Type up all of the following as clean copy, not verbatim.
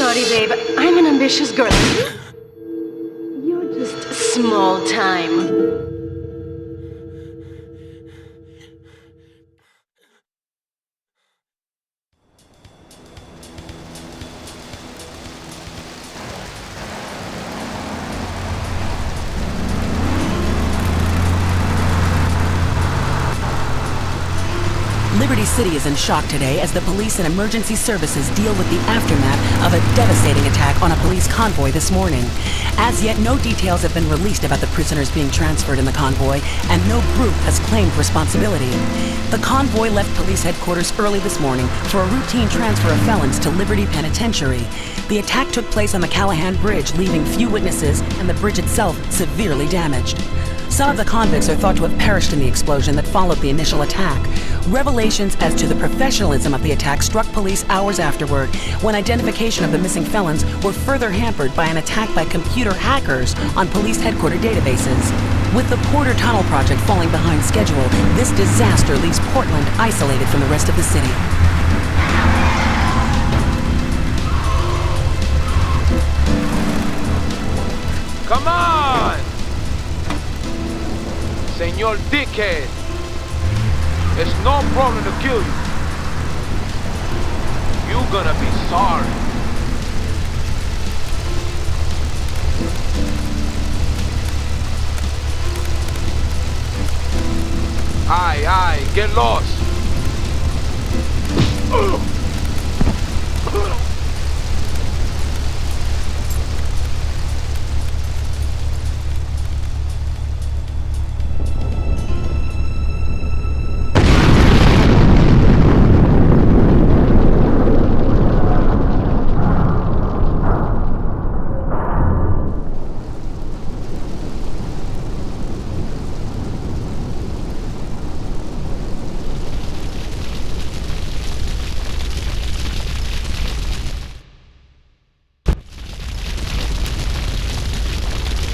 sorry, babe. I'm an ambitious girl. You're just small time. Liberty City is in shock today as the police and emergency services deal with the aftermath of a devastating attack on a police convoy this morning. As yet, no details have been released about the prisoners being transferred in the convoy, and no group has claimed responsibility. The convoy left police headquarters early this morning for a routine transfer of felons to Liberty Penitentiary. The attack took place on the Callahan Bridge, leaving few witnesses and the bridge itself severely damaged. Some of the convicts are thought to have perished in the explosion that followed the initial attack. Revelations as to the professionalism of the attack struck police hours afterward, when identification of the missing felons were further hampered by an attack by computer hackers on police headquarter databases. With the Porter Tunnel project falling behind schedule, this disaster leaves Portland isolated from the rest of the city. Come on! Senor Dickhead! It's no problem to kill you. You're gonna be sorry. Aye, get lost.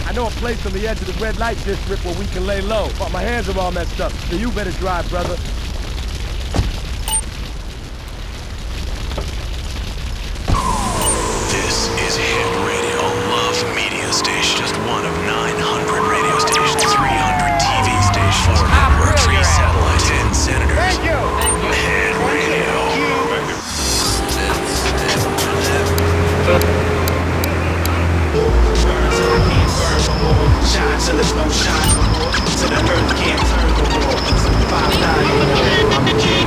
I know a place on the edge of the red light district where we can lay low, but my hands are all messed up, so you better drive, brother. This is Hit Radio, Love Media Station. Just one of 900 radio stations, 300 TV stations, 4 networks, 3 satellites, 10 senators. Thank you! Hit Radio. Shine till there's no shine no more. Till the earth can't turn no more. 5,000, I'm the king.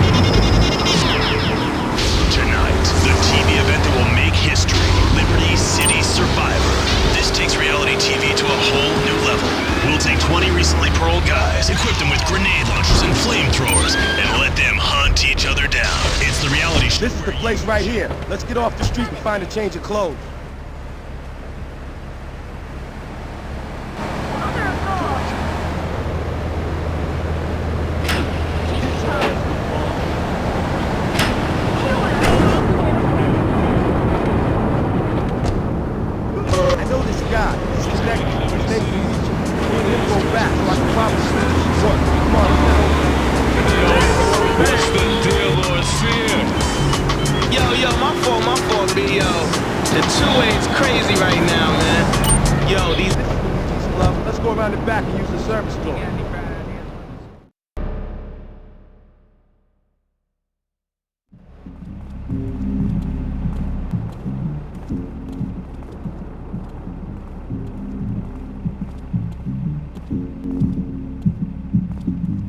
Tonight, the TV event that will make history, Liberty City Survivor. This takes reality TV to a whole new level. We'll take 20 recently paroled guys, equip them with grenade launchers and flamethrowers, and let them hunt each other down. It's the reality show. This is the place right here. Let's get off the street and find a change of clothes. The 2-8's crazy right now, man. Yo, these... Let's go around the back and use the service door.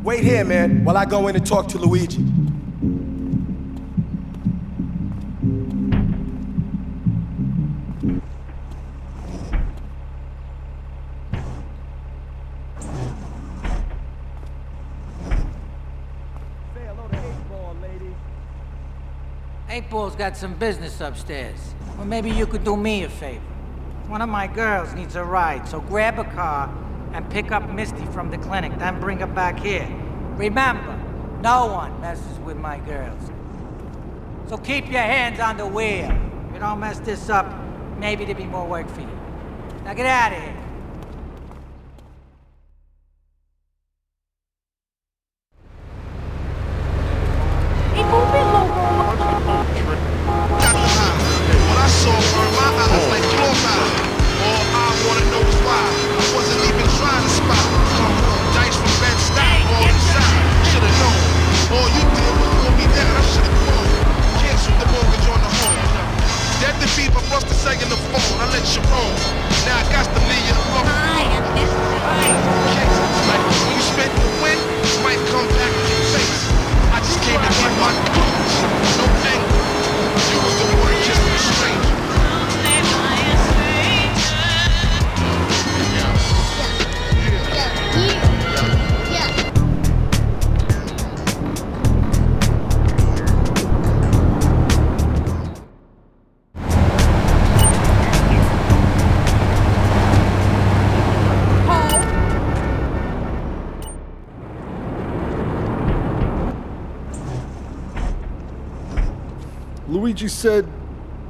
Wait here, man, while I go in and talk to Luigi. Eight Ball's got some business upstairs. Well, maybe you could do me a favor. One of my girls needs a ride, so grab a car and pick up Misty from the clinic, then bring her back here. Remember, no one messes with my girls. So keep your hands on the wheel. If you don't mess this up, maybe there'll be more work for you. Now get out of here. When I saw her fever for us to say in the phone. I let you roam. Now I got to leave you alone. Like when you spent the win, might come back in your face. I just came to get my no anger. You was the one kissing the stranger. Luigi said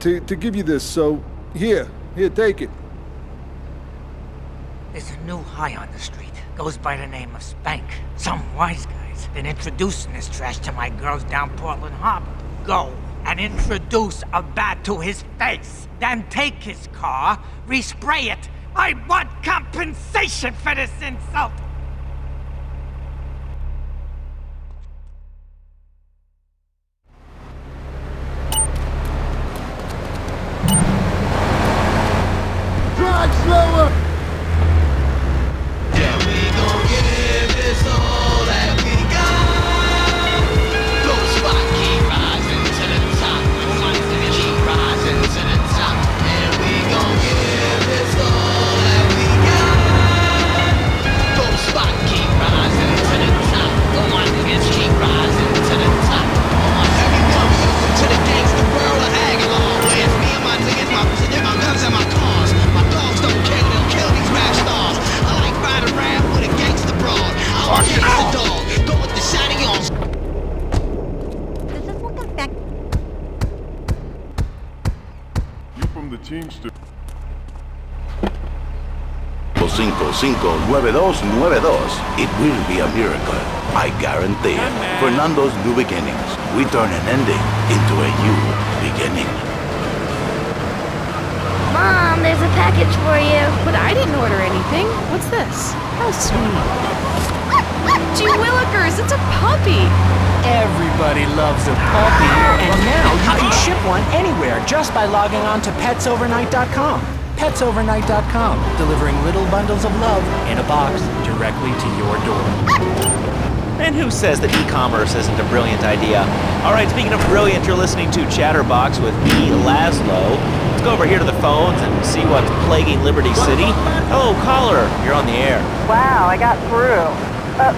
to give you this, so here, take it. There's a new high on the street. Goes by the name of Spank. Some wise guy's been introducing this trash to my girls down Portland Harbor. Go and introduce a bat to his face. Then take his car, respray it. I want compensation for this insult. Drive slower! Yeah, we gon' give this all that we got. Blow the spot, keep rising to the top. Keep rising to the top. And we gon' give this all that we got. Blow the spot, keep rising to the top. All my niggas keep rising to the top. Everyone, welcome to the gangsta world of Aguilar. Where it's me and my niggas, my guns and my cars. My dogs don't care, they'll kill these rap stars. I like riding around with a gangsta broad. I'm a gangsta dog, go with the shiny on. You from the Teamster. 559292. It will be a miracle. I guarantee it. Fernando's New Beginnings. We turn an ending into a new beginning. Mom, there's a package for you. But I didn't order anything. What's this? How sweet. Gee willikers, it's a puppy. Everybody loves a puppy. And now you can ship one anywhere just by logging on to petsovernight.com. Petsovernight.com, delivering little bundles of love in a box directly to your door. And who says that e-commerce isn't a brilliant idea? All right, speaking of brilliant, you're listening to Chatterbox with me, Laszlo. Let's go over here to the phones and see what's plaguing Liberty City. Hello, caller. You're on the air. Wow, I got through.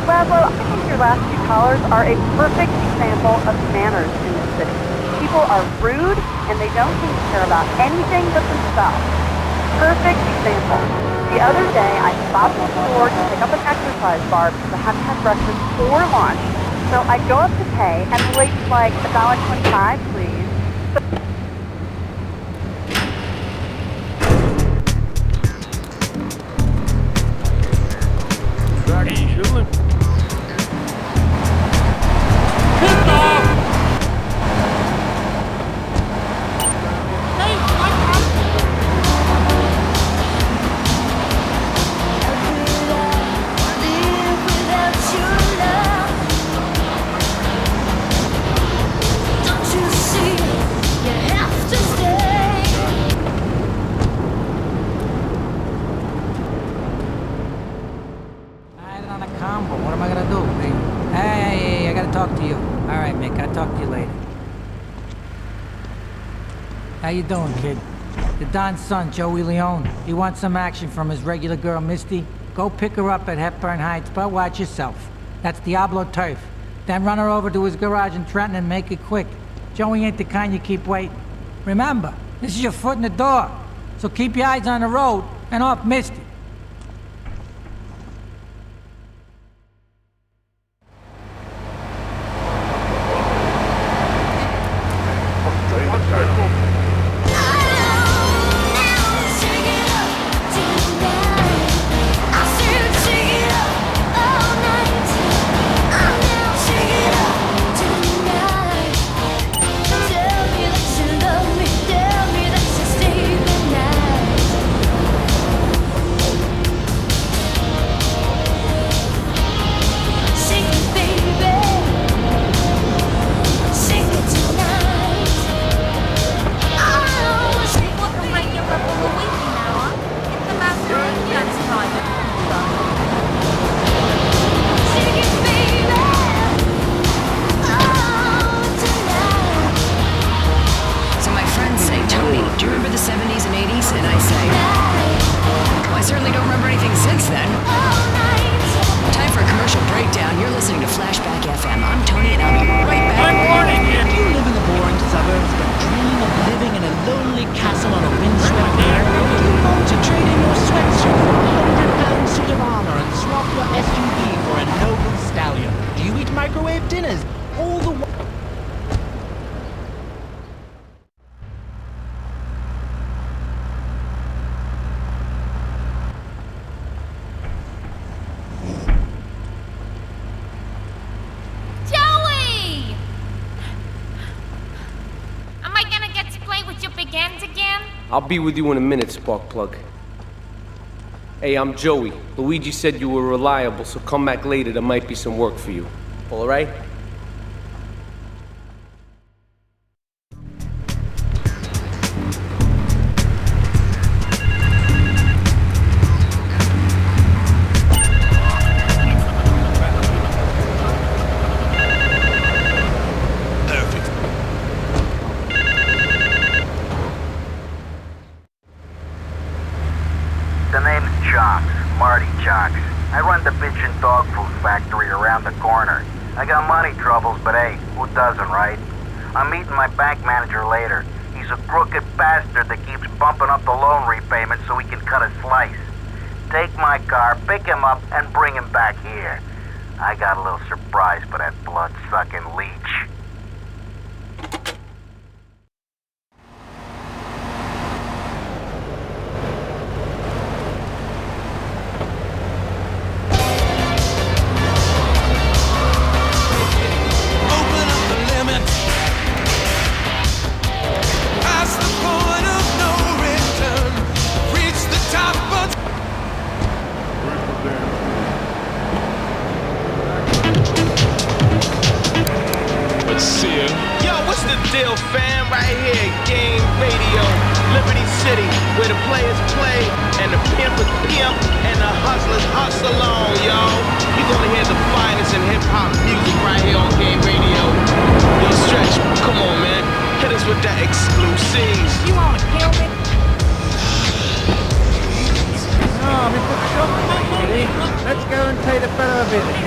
Laszlo, I think your last few callers are a perfect example of manners in this city. People are rude, and they don't seem to care about anything but themselves. Perfect example. The other day, I stopped at the store to pick up an exercise bar because I hadn't had breakfast or lunch. So I go up to pay, and the lady's like, $1.25, please. Chilling. What am I gonna do? Hey, I gotta talk to you. All right, Mick, I'll talk to you later. How you doing, kid? The Don's son, Joey Leone. He wants some action from his regular girl, Misty. Go pick her up at Hepburn Heights, but watch yourself. That's Diablo Turf. Then run her over to his garage in Trenton and make it quick. Joey ain't the kind you keep waiting. Remember, this is your foot in the door. So keep your eyes on the road and off Misty. I'll be with you in a minute, Sparkplug. Hey, I'm Joey. Luigi said you were reliable, so come back later. There might be some work for you. All right? The name's Chocks, Marty Chocks. I run the bitch and dog food factory around the corner. I got money troubles, but hey, who doesn't, right? I'm meeting my bank manager later. He's a crooked bastard that keeps bumping up the loan repayment so he can cut a slice. Take my car, pick him up, and bring him back here. I got a little surprise for that blood-sucking leech. Yo, what's the deal, fam? Right here, Game Radio, Liberty City, where the players play and the pimpers pimp and the hustlers hustle on, yo. You're gonna hear the finest in hip-hop music right here on Game Radio. Yo, Stretch, come on, man. Hit us with that exclusives. You wanna kill me? Let's go and pay the fellow a visit.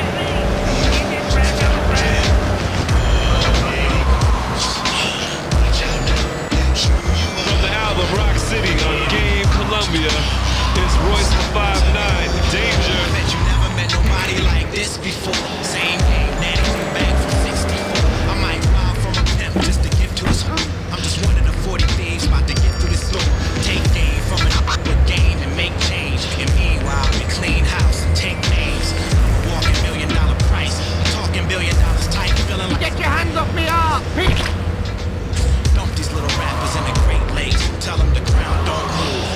Of Rock City on Game Columbia is Royce the 5'9", Danger. I bet you never met nobody like this before. Same game, nanny from back from 64. I might rob from a pimp just to give to his home. I'm just one of the 40 thieves about to get through this floor. Take game from an upward game and make change. And meanwhile, we clean house and take names. Walking $1 million price, talking $1 billion type, feeling like get your hands off me up. Dump these little rappers in the Great Lakes. Tell them the ground don't move.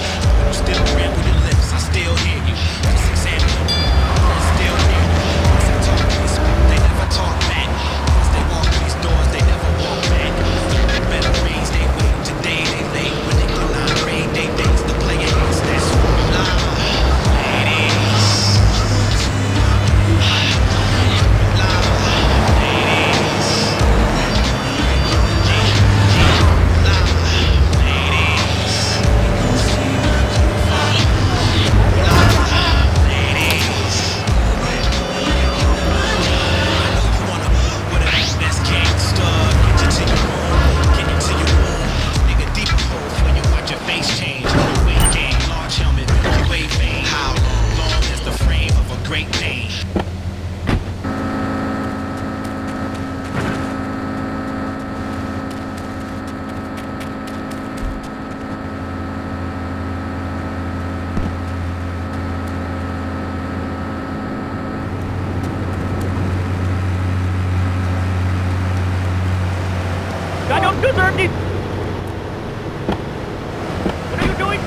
You still ramble your lips, I still hear you. Just examine them, I still hear you. Once they talk this, they never talk back. Once they walk through these doors, they never walk back. They better raise they wait. Today they late. When they go line raid, they dates the player is. That's love, ladies. I don't deserve this! What are you doing?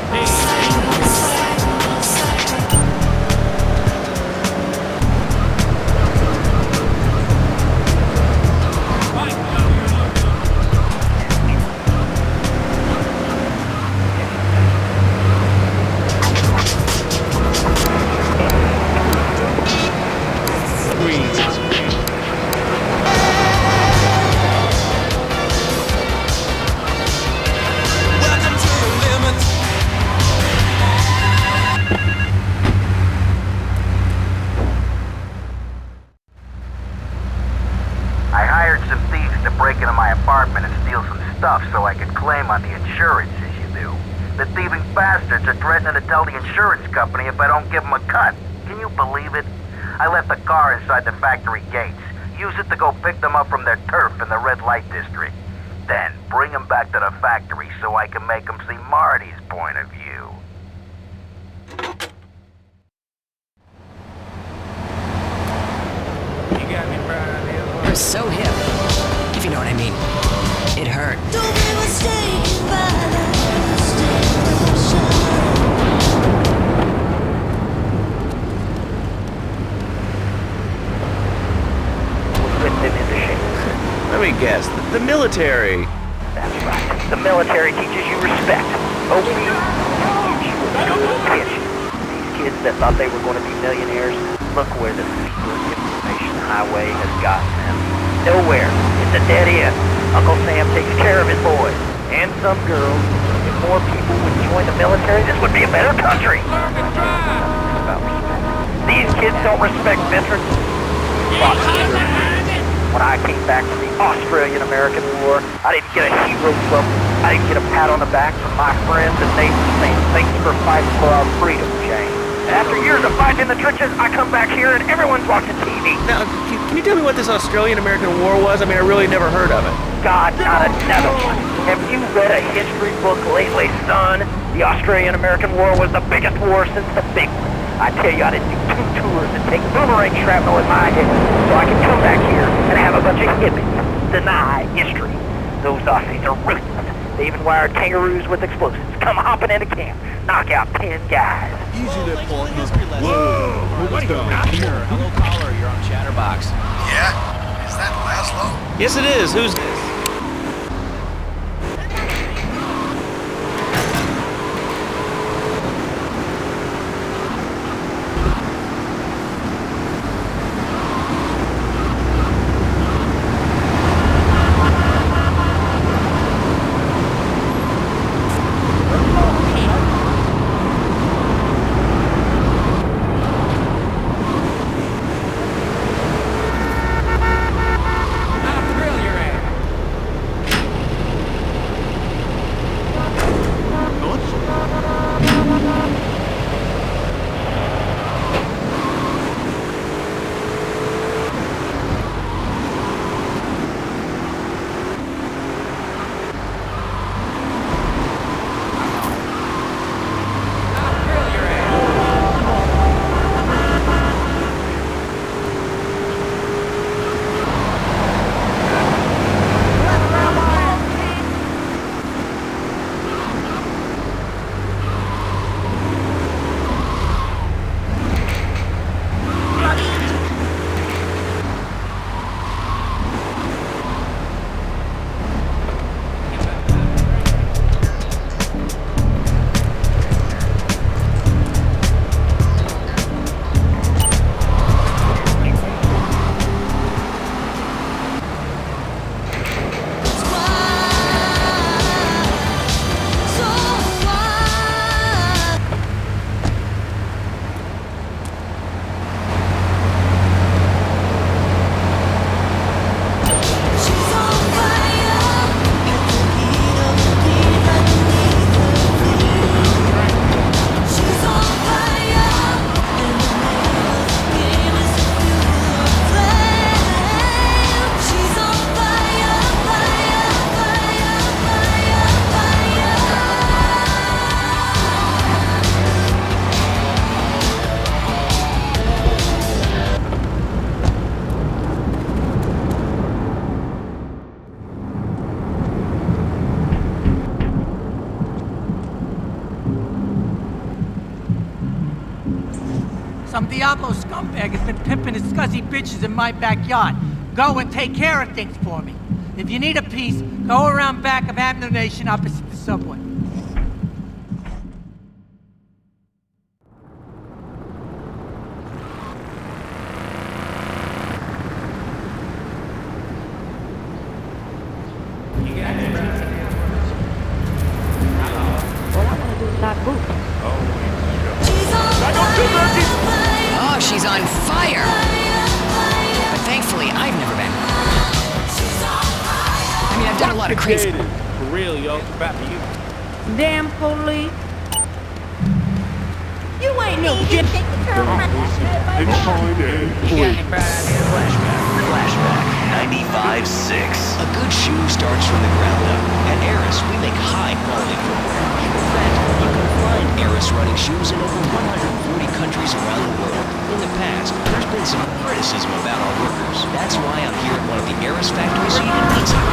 So I could claim on the insurance issue. The thieving bastards are threatening to tell the insurance company if I don't give them a cut. Can you believe it? I left the car inside the factory gates. Use it to go pick them up from their turf in the red light district. Then bring them back to the factory so I can make them see Marty's point of view. You got me, bro. You're so hip, if you know what I mean. It hurt. Don't be mistaken by the guess? The military. That's right. The military teaches you respect. Obedience. These kids that thought they were going to be millionaires, look where the secret information highway has gotten them. Nowhere. It's a dead end. Uncle Sam takes care of his boys. And some girls. If more people would join the military, this would be a better country. About respect. These kids don't respect veterans. When I came back from the Australian-American War, I didn't get a hero club. I didn't get a pat on the back from my friends and neighbors saying, "Thanks for fighting for our freedom, Jane." After years of fighting in the trenches, I come back here and everyone's watching TV. Now, can you tell me what this Australian-American War was? I mean, I really never heard of it. God, not another one. Have you read a history book lately, son? The Australian-American War was the biggest war since the big one. I tell you, I didn't do 2 tours and take boomerang shrapnel in my head so I could come back here and have a bunch of hippies deny history. Those Aussies are ruthless. They even wired kangaroos with explosives. Come hopping into camp, knock out 10 guys. Easy there, partner. Whoa! Sure. Hello, caller. You're on Chatterbox. Yeah? Is that Laszlo? Yes, it is. Who's this? Some Diablo scumbag has been pimping his scuzzy bitches in my backyard. Go and take care of things for me. If you need a piece, go around back of Ammunition opposite the subway. Oh, she's on fire! But thankfully, I've never been. I mean, I've done a lot of crazy... For real, yo. Bad for you. Damn police. You ain't no shit. Flashback. 95.6. A good shoe starts from the ground up. At Eris, we make high-quality footwear. In fact, you can find Eris running shoes in over 140 countries around the world. In the past, there's been some criticism about our workers. That's why I'm here at one of the Eris factories so you can meet some.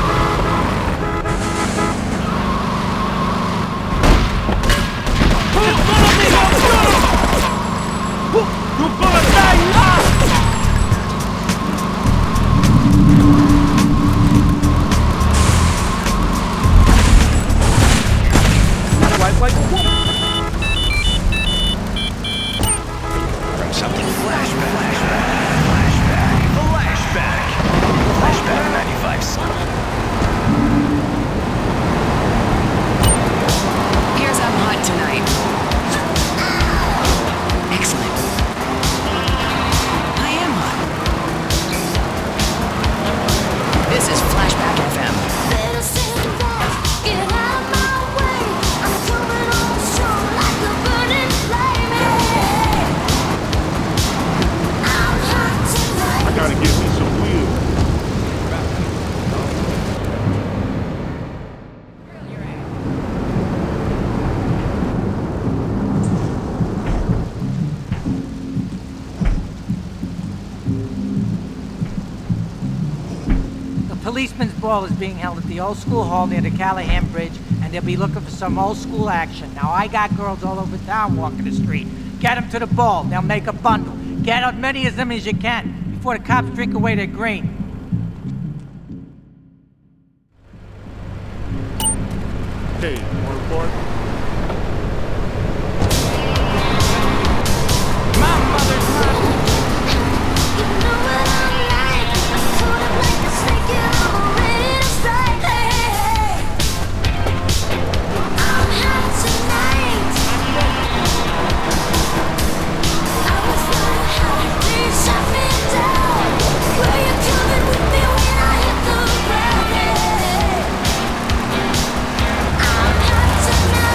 policeman's ball is being held at the old school hall near the Callahan Bridge, and they'll be looking for some old school action. Now, I got girls all over town walking the street. Get them to the ball. They'll make a bundle. Get as many of them as you can before the cops drink away their green. Hey, want to report? My mother's not. Tonight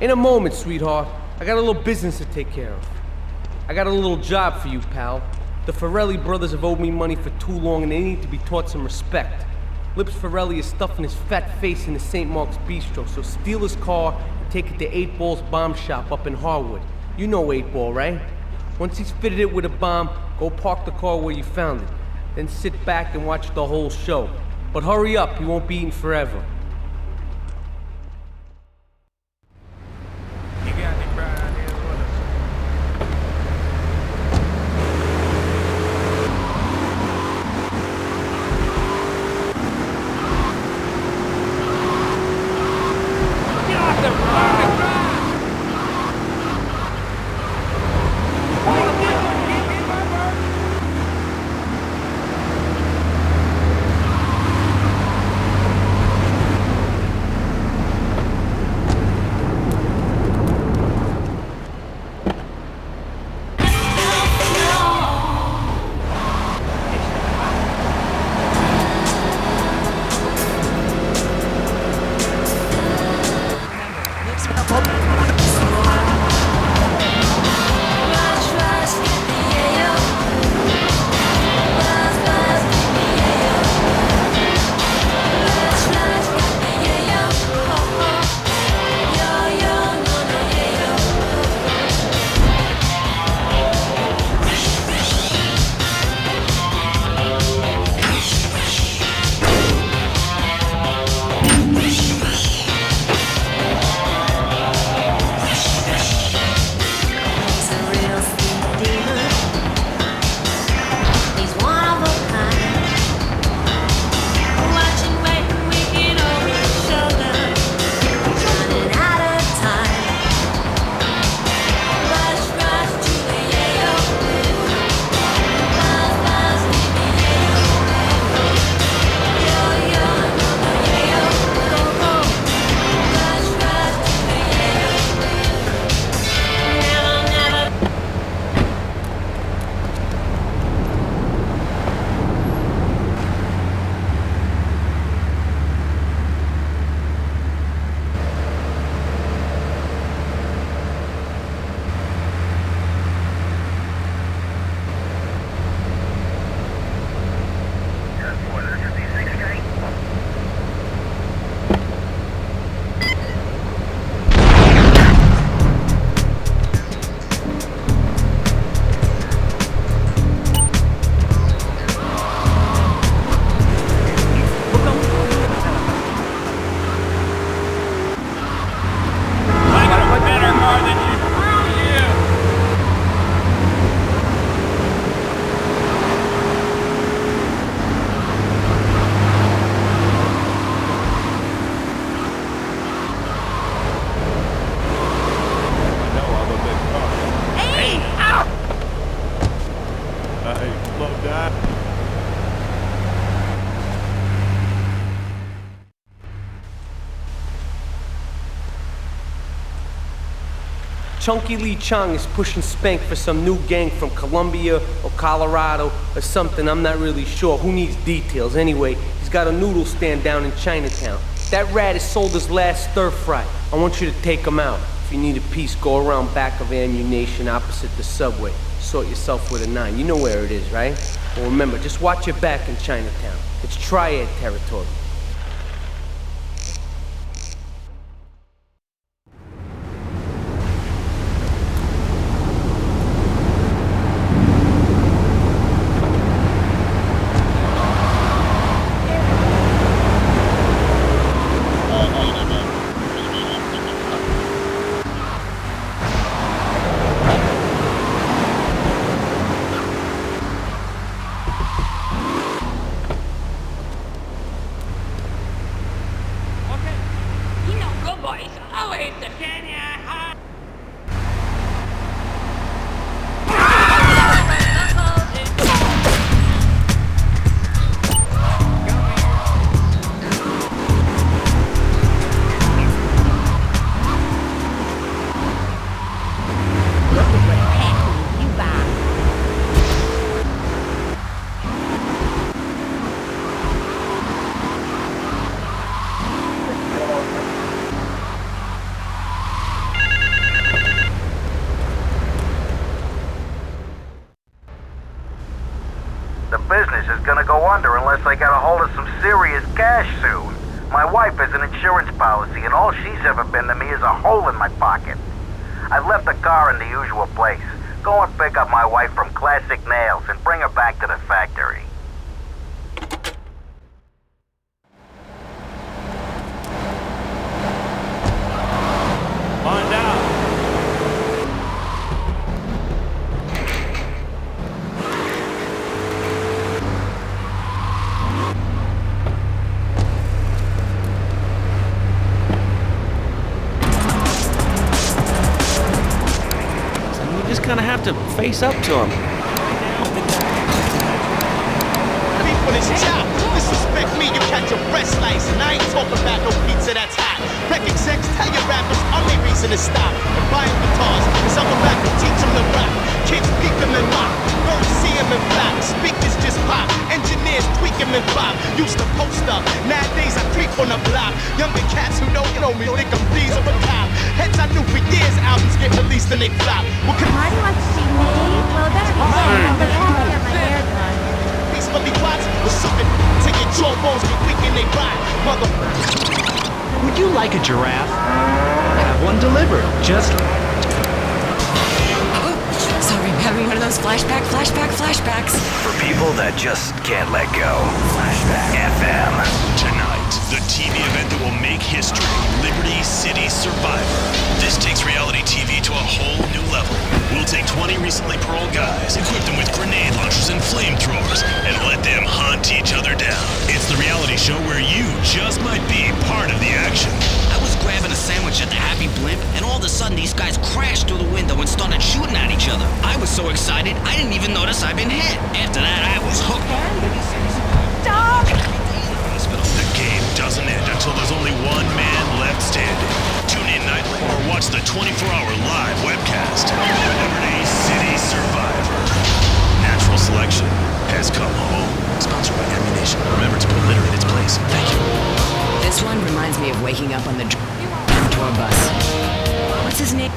In a moment, sweetheart. I got a little business to take care of. I got a little job for you, pal. The Ferrelli brothers have owed me money for too long and they need to be taught some respect. Lips Ferrelli is stuffing his fat face in the St. Mark's Bistro, so steal his car and take it to 8 Ball's bomb shop up in Harwood. You know 8 Ball, right? Once he's fitted it with a bomb, go park the car where you found it. Then sit back and watch the whole show. But hurry up, he won't be eating forever. Chunky Lee Chong is pushing Spank for some new gang from Colombia or Colorado or something, I'm not really sure. Who needs details? Anyway, he's got a noodle stand down in Chinatown. That rat has sold his last stir fry. I want you to take him out. If you need a piece, go around back of Ammunition opposite the subway. Sort yourself with a 9. You know where it is, right? Well, remember, just watch your back in Chinatown. It's triad territory. The business is gonna go under unless I get a hold of some serious cash soon. My wife has an insurance policy, and all she's ever been to me is a hole in my pocket. I've left the car in the usual place. Go and pick up my wife from Classic Nails and bring her back to the factory. On down. Just kind of have to face up to him. Beef when it's chopped. Disrespect me, you catch a breast slice. And I ain't talking about no pizza that's hot. Rec execs, tell your rappers I'm the reason to stop. And buying guitars, cause I'm about to teach them to rock. Kids peek them and mock. Birds see them and flop. Speakers just pop. Engineers tweak them and pop. Used to post up. Nowadays I creep on the block. Younger cats who don't know me think I'm these of a cop. Heads I knew for years albums get released and they flop. What can Marty wants to see me? Well, it better be soon, but I have to get my hair done. peacefully watch or something to your jawbones get weak and they rot. Mother. Would you like a giraffe? Have one delivered. Just... Sorry, I'm having one of those flashbacks. For people that just can't let go. Flashback FM. Tonight, the TV event that will make history. Liberty City Survivor. This takes reality TV to a whole new level. We'll take 20 recently paroled guys, equip them with grenade launchers and flamethrowers, and let them hunt each other down. It's the reality show where you just might be part of the action. I was grabbing a sandwich at the Happy Blimp, and all of a sudden these guys crashed through the window and started shooting at each other. I was so excited, I didn't even notice I'd been hit. After that, I was hooked. Stop! The game doesn't end until there's only one man left standing. Tune in nightly or watch the 24-hour live webcast. Liberty City Survivor. Natural selection has come home. Sponsored by Ammunition. Remember to put litter in its place. Thank you. This one reminds me of waking up on the tour bus. What's his name?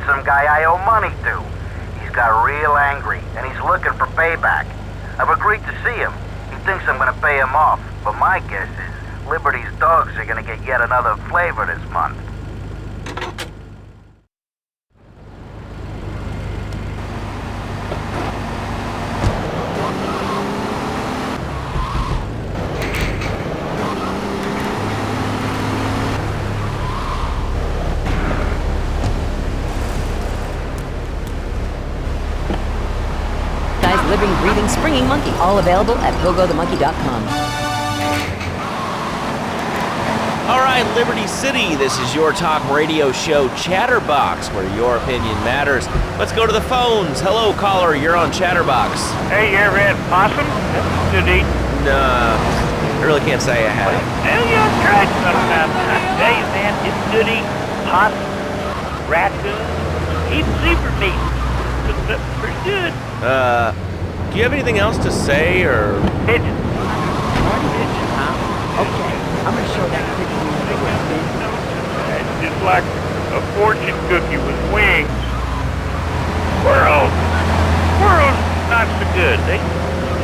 Some guy I owe money to. He's got real angry, and he's looking for payback. I've agreed to see him. He thinks I'm gonna pay him off, but my guess is Liberty's dogs are gonna get yet another flavor this month. Living, breathing, springing monkey. All available at pogothemonkey.com. All right, Liberty City, this is your talk radio show Chatterbox, where your opinion matters. Let's go to the phones. Hello, caller, you're on Chatterbox. Hey, you ever had possum? That's good eating. Nah, I really can't say I have. Well, you ought to try it sometime. I tell you, man, it's good eating. Possum, raccoon, even zebra meat. Cooked up pretty good. Do you have anything else to say, or...? Pigeon. Pigeon, huh? Okay, I'm gonna show that pigeon you It's just like a fortune cookie with wings. Squirrels. Squirrels, not so good. They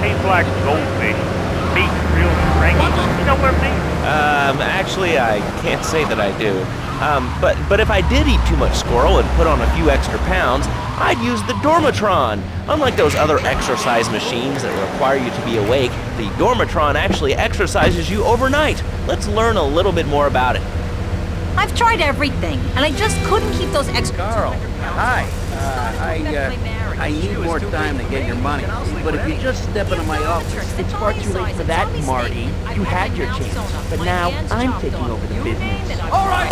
taste like goldfish. Meat real stringy. You know what I mean? Actually, I can't say that I do. But if I did eat too much squirrel and put on a few extra pounds, I'd use the Dormatron. Unlike those other exercise machines that require you to be awake, the Dormatron actually exercises you overnight. Let's learn a little bit more about it. I've tried everything, and I just couldn't keep those extra Carl, hi. I need more time to get your money. But if you just step into my office... It's far too late for that, Marty. You had your chance. But now I'm taking over the business. All right!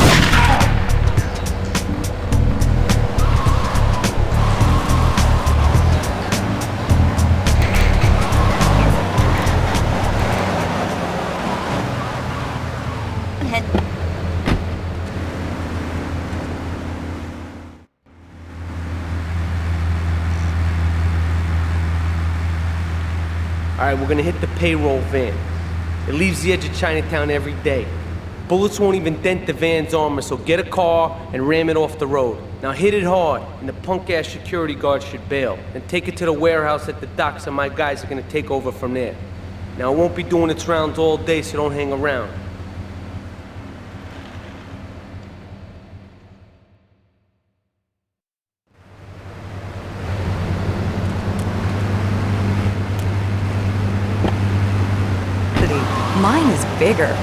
All right, we're gonna hit the payroll van. It leaves the edge of Chinatown every day. Bullets won't even dent the van's armor, so get a car and ram it off the road. Now hit it hard, and the punk-ass security guard should bail. And take it to the warehouse at the docks, and my guys are gonna take over from there. Now, it won't be doing its rounds all day, so don't hang around. Mine is bigger.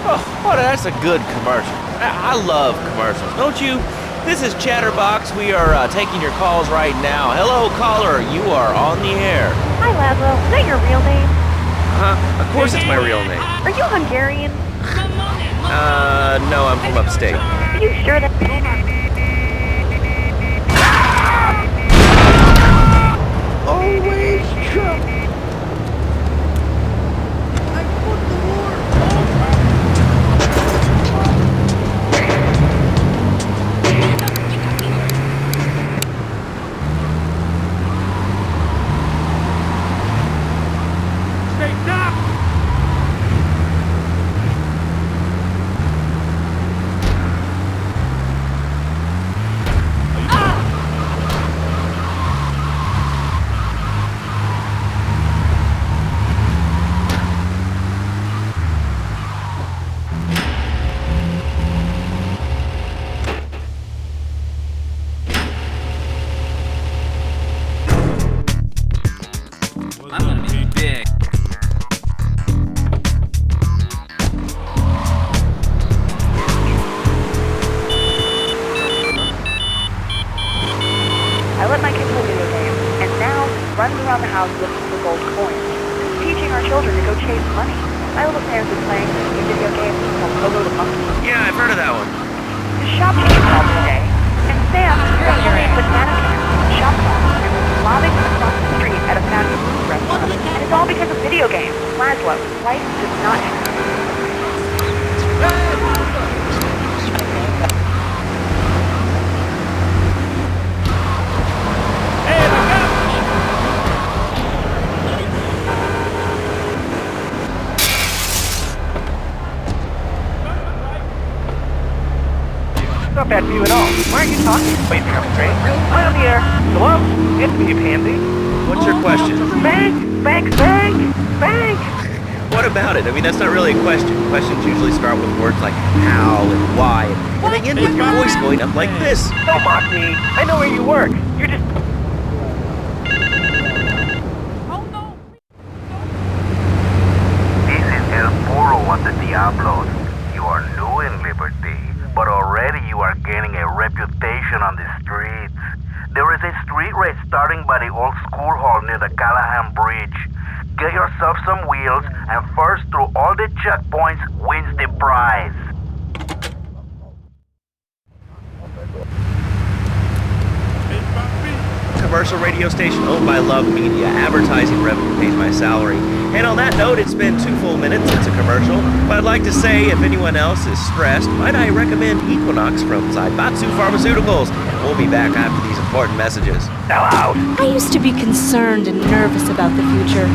Oh, that's a good commercial. I love commercials, don't you? This is Chatterbox. We are taking your calls right now. Hello, caller. You are on the air. Hi, Laszlo. Is that your real name? Of course it's my real name. Are you Hungarian? No, I'm from upstate. Are you sure that... Always Trump. I let my kids play video games, and now runs around the house looking for gold coins. Just teaching our children to go chase money. My little Sam's been playing a new video game called Pogo the Monkey. Yeah, I've heard of that one. The shop teacher called today, and Sam is playing banana cans in the shop class and was lobbing them across the street at a fast food restaurant. And it's all because of video games. Laszlo, life does not have. Not bad view at all. Why aren't you talking? Wait, you're straight. I'm here. Hello? It's me, Pansy. What's your question? Bank! Bank! Bank! Bank! What about it? I mean, that's not really a question. Questions usually start with words like how and why, and they end with your voice going up like this. Don't mock me. I know where you work. You're just... This is El Puro of the Diablos. You are new in Liberty, but already you are gaining a reputation on the streets. There is a street race starting by the old school hall near the Callahan Bridge. Get yourself some wheels, and first through all the checkpoints wins the prize. Commercial radio station owned by Love Media. Advertising revenue pays my salary. And on that note, it's been 2 full minutes since a commercial. But I'd like to say, if anyone else is stressed, might I recommend Equinox from Zaibatsu Pharmaceuticals. We'll be back after these important messages. Now out! I used to be concerned and nervous about the future.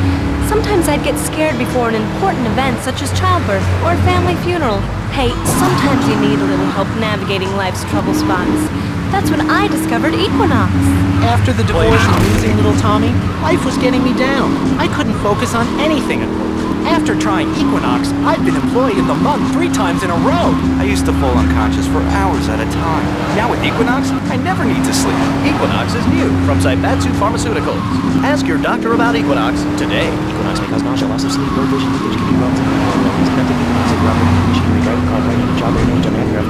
Sometimes I'd get scared before an important event such as childbirth or a family funeral. Hey, sometimes you need a little help navigating life's trouble spots. That's when I discovered Equinox. After the divorce and losing little Tommy, life was getting me down. I couldn't focus on anything at work. After trying Equinox, I'd been employee of the month 3 times in a row. I used to fall unconscious for hours at a time. Now with Equinox, I never need to sleep. Equinox is new from Zaibatsu Pharmaceuticals. Ask your doctor about Equinox today. Equinox may cause nausea, loss of sleep, low vision, leakage, kidney problems, and connected Equinox is rapid machinery, driving car, driving, job, range, and aircraft,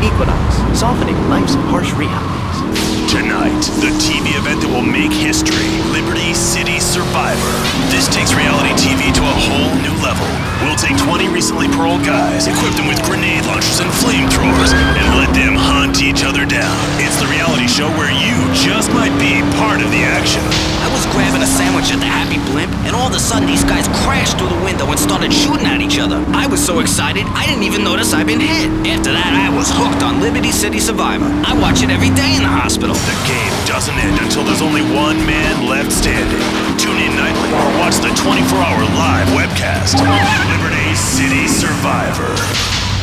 Equinox, softening life's harsh realities. Tonight, the TV event that will make history, Liberty City Survivor. This takes reality TV to a whole new level. We'll take 20 recently paroled guys, equip them with grenade launchers and flamethrowers, and let them hunt each other down. It's the reality show where you just might be part of the action. I was grabbing a sandwich at the Happy Blimp, and all of a sudden these guys crashed through the window and started shooting at each other. I was so excited, I didn't even notice I'd been hit. After that, I was hooked on Liberty City Survivor. I watch it every day in the hospital. The game doesn't end until there's only one man left standing. Tune in nightly or watch the 24-hour live webcast. Liberty City Survivor.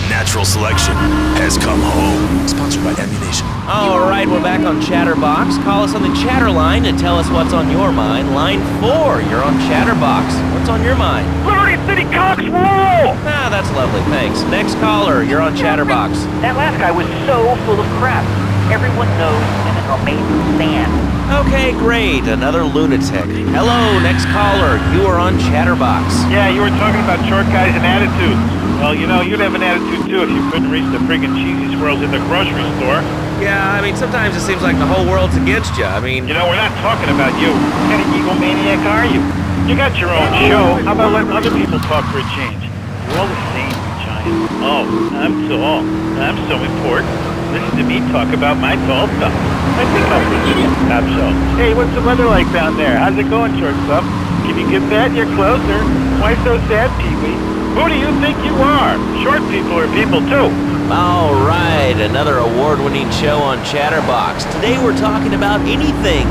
Natural selection has come home. Sponsored by Ammunition. All right, we're back on Chatterbox. Call us on the chatter line and tell us what's on your mind. Line 4, you're on Chatterbox. What's on your mind? Liberty City Cox rule! Ah, that's lovely, thanks. Next caller, you're on Chatterbox. That last guy was so full of crap. Everyone knows this is amazing stand. Okay, great. Another lunatic. Hello, next caller. You are on Chatterbox. Yeah, you were talking about short guys and attitudes. Well, you know, you'd have an attitude too if you couldn't reach the friggin' cheesy squirrels in the grocery store. Yeah, I mean, sometimes it seems like the whole world's against you. I mean... You know, we're not talking about you. What kind of egomaniac are you? You got your own show. How about letting other people talk for a change? We're all the same, you giant. Oh, I'm tall. I'm so important. Listen to me talk about my tall stuff. I think I'll put you in top shelf. Hey, what's the weather like down there? How's it going, shortstop? Can you get that? You're closer. Why so sad, Pee-wee? Who do you think you are? Short people are people, too. All right, another award-winning show on Chatterbox. Today we're talking about anything.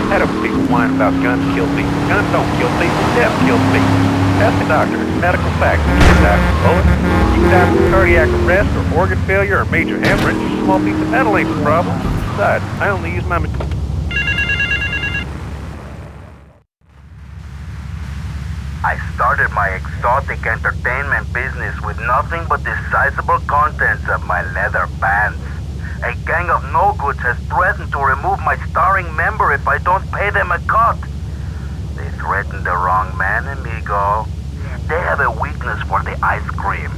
How do people whine about guns kill people? Guns don't kill people, death kills people. Ask a doctor, it's medical fact. You can die from bullets, you can die from cardiac arrest or organ failure or major hemorrhage. A small piece of metal ain't the problem. Besides, I only use my... I started my exotic entertainment business with nothing but the sizable contents of my leather pants. A gang of no-goods has threatened to remove my starring member if I don't pay them a cut. They threatened the wrong man, amigo. They have a weakness for the ice cream.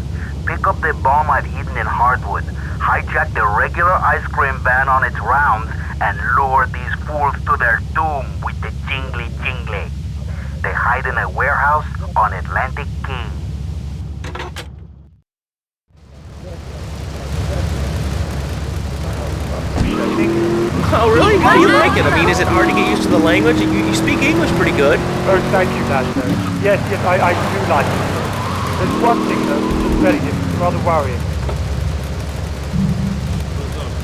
Pick up the bomb I've hidden in Hardwood, hijack the regular ice cream van on its rounds, and lure these fools to their doom with the jingly jingly. They hide in a warehouse on Atlantic Key. Oh, really? How do you like it? I mean, is it hard to get used to the language? You speak English pretty good. Oh, thank you, Master. Yes, I do like it. There's one thing, though, which is very different, rather worrying.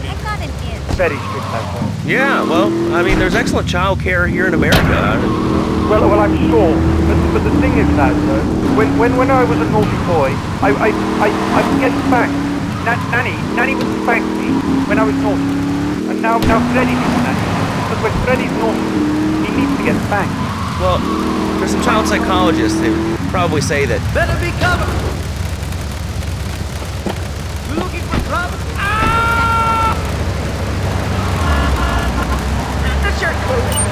I'm not an int. Very strict, Master. Yeah, well, I mean, there's excellent child care here in America. Well, I'm sure. But the thing is, Master, when I was a naughty boy, I would get spanked. Nanny would spank me when I was naughty. And now Freddy needs Nanny. Because when Freddy's naughty, he needs to get spanked. Well, there's some child psychologists. They would probably say that... Better be covered. You looking for trouble? Ah! That's your coat.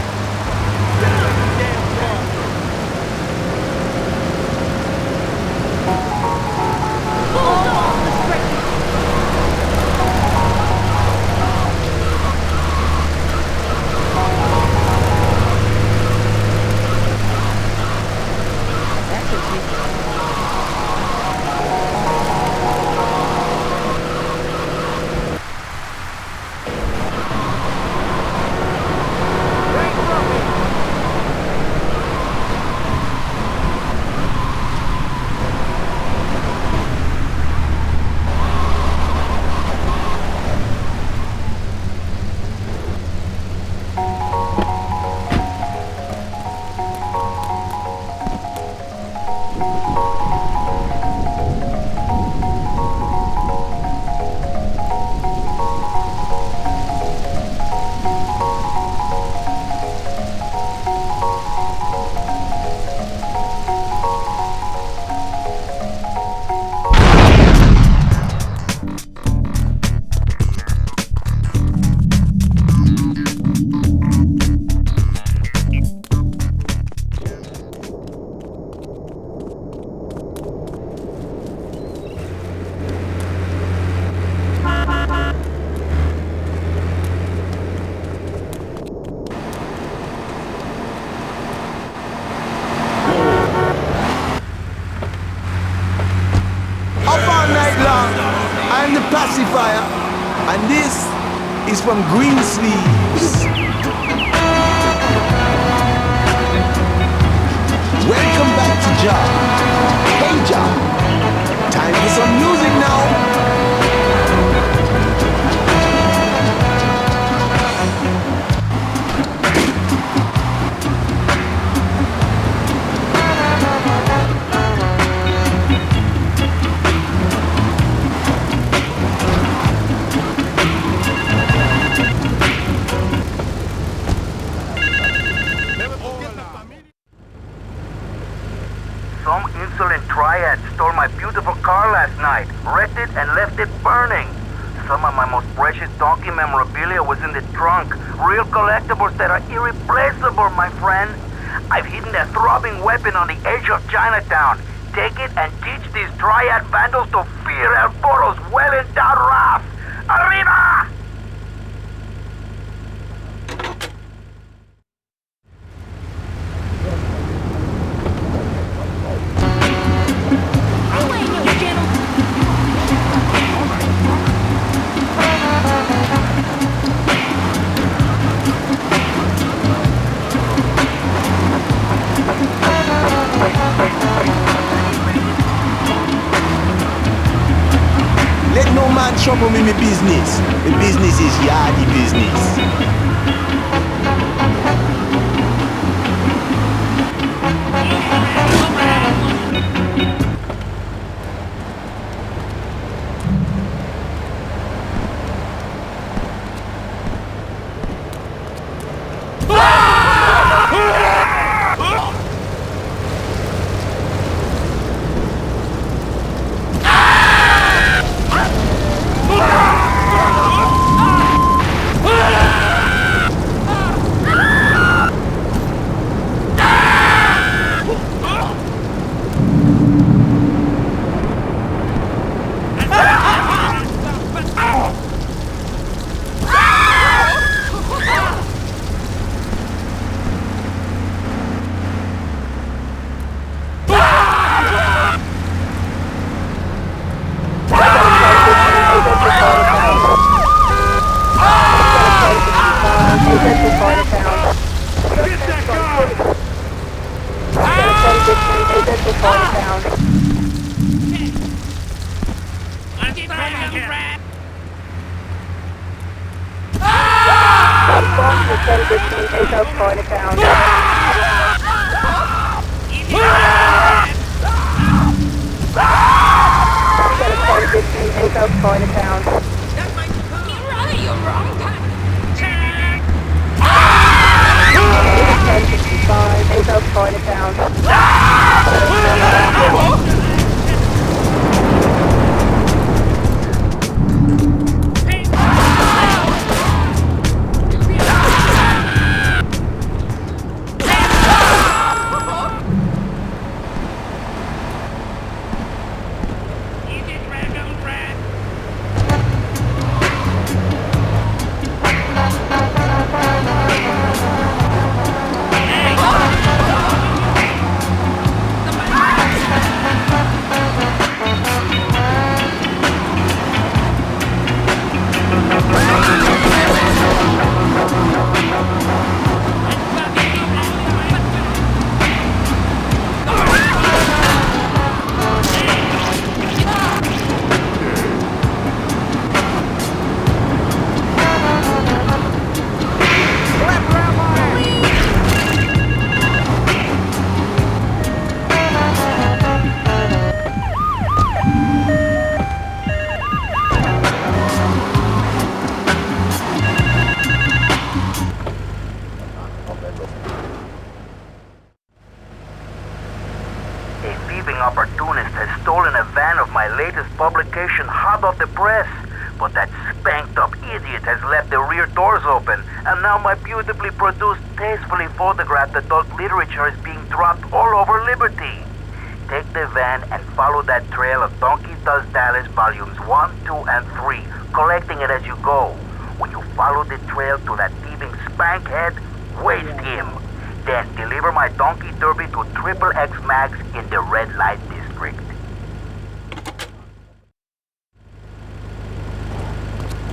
Pacifier, and this is from Greensleeves. Welcome back to Jah. Hey Jah, time for some music now. Some insolent triad stole my beautiful car last night, wrecked it and left it burning. Some of my most precious donkey memorabilia was in the trunk. Real collectibles that are irreplaceable, my friend. I've hidden a throbbing weapon on the edge of Chinatown. Take it and teach these triad vandals to fear El Foro's well-endowed wrath. Arriba! Let no man trouble me business. The business is yardy business. Opportunist has stolen a van of my latest publication hot off the press. But that spanked-up idiot has left the rear doors open, and now my beautifully produced, tastefully photographed adult literature is being dropped all over Liberty. Take the van and follow that trail of Donkey Does Dallas volumes 1, 2, and 3, collecting it as you go. When you follow the trail to that thieving spankhead, waste him. Then deliver my Donkey Derby to Triple X Max in the red light district.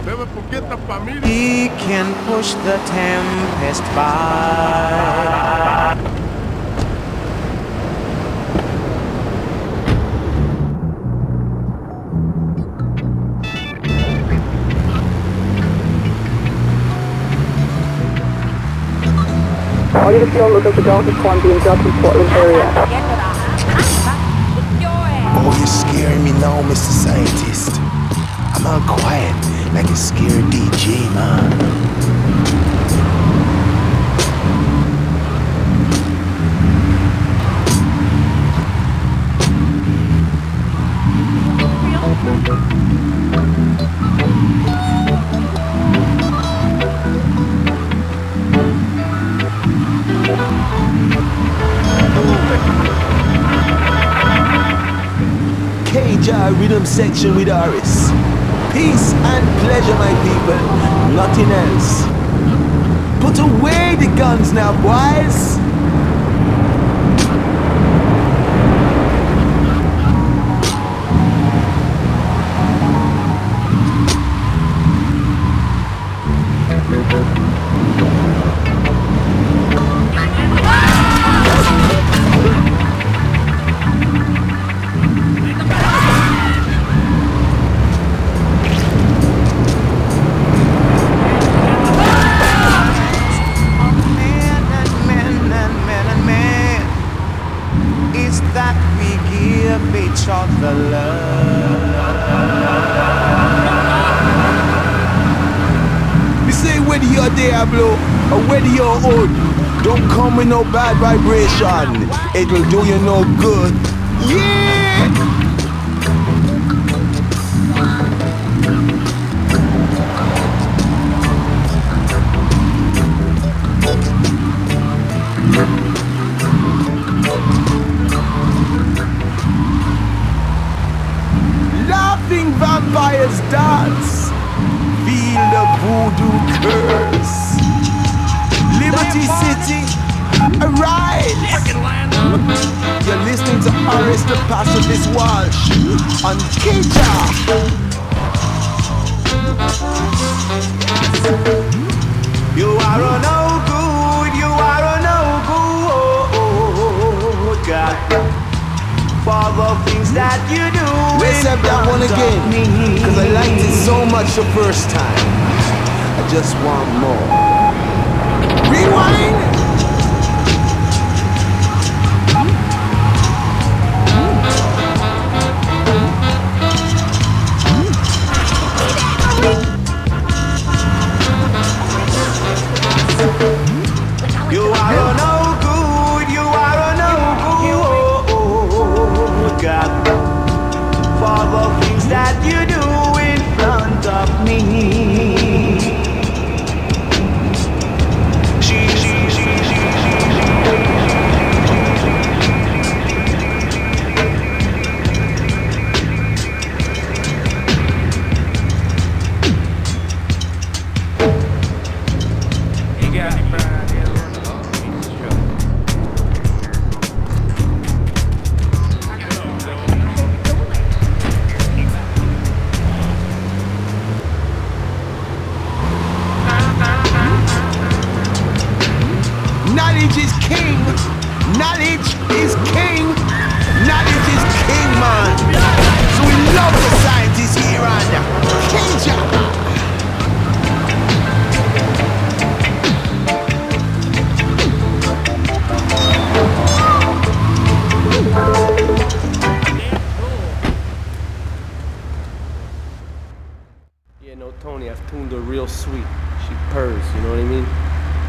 Never forget the familia. He can push the tempest by. All units be on lookout for Dalton Swan being dropped in Portland area. Oh, you're scaring me now, Mr. Scientist. I'm all quiet, like a scared DJ, man. KJ Rhythm Section with Aris. Peace and pleasure, my people. Nothing else. Put away the guns now, boys. Diablo, or whether you're old, don't come with no bad vibration. It will do you no good. Yeah! Laughing vampires dance. Feel the voodoo curse. Liberty City, arise! You're listening to Aris the Pacifist Walsh on KJ. You are a no good, you are a no good, God. For the things that you do. Let's have that one again, cause I liked it so much the first time. I just want more. Rewind! You are a no good, you are a no good, God. For the things that you do in front of me. Knowledge is king. Knowledge is king. Knowledge is king, man. So we love the scientists here on KJ. Yeah, no, Tony, I've tuned her real sweet. She purrs, you know what I mean?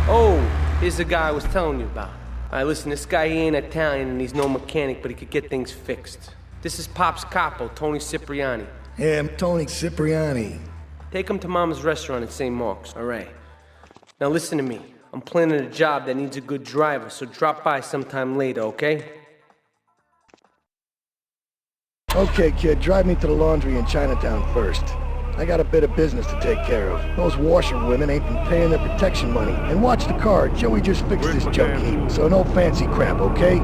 Oh, here's the guy I was telling you about. Alright, listen, this guy, he ain't Italian and he's no mechanic, but he could get things fixed. This is Pop's capo, Tony Cipriani. Yeah, I'm Tony Cipriani. Take him to Mama's restaurant at St. Mark's, alright? Now listen to me. I'm planning a job that needs a good driver, so drop by sometime later, okay? Okay, kid, drive me to the laundry in Chinatown first. I got a bit of business to take care of. Those washerwomen ain't been paying their protection money. And watch the car, Joey just fixed this junk heap, so no fancy crap, okay?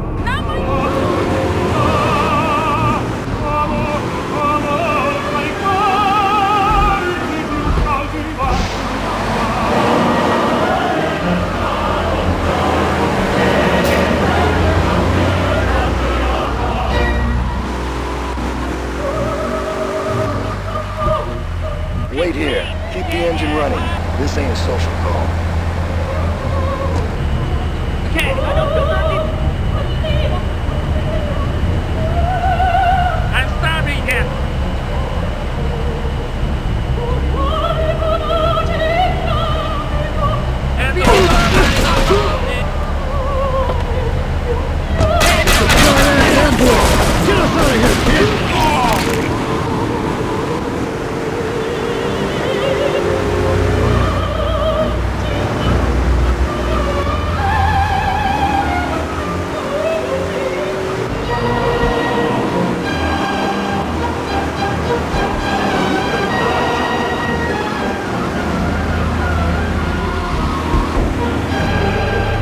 engine running. This ain't a social call. Okay, I don't do nothing. I'm starving here. Get us out of here, kid!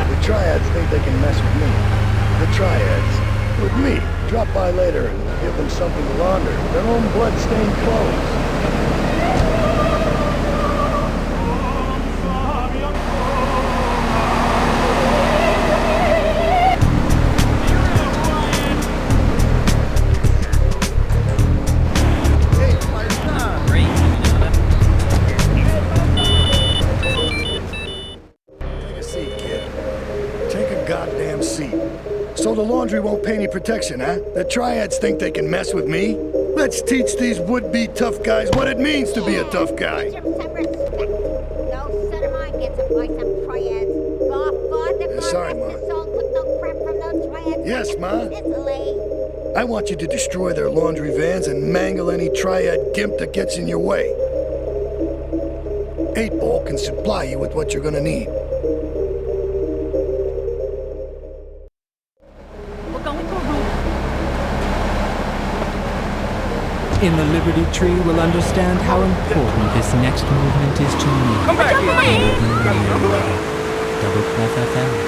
The Triads think they can mess with me. The Triads. With me. Drop by later and give them something to launder. Their own blood-stained clothes. Take a seat, kid. Take a goddamn seat. So the laundry won't pay any protection, huh? The Triads think they can mess with me? Let's teach these would-be tough guys what it means to be a tough guy. Sorry, Ma. Yes, Ma. I want you to destroy their laundry vans and mangle any Triad gimp that gets in your way. 8-Ball can supply you with what you're gonna need. In the Liberty Tree, we'll understand how important this next movement is to me. Come back here. Double Clef FM.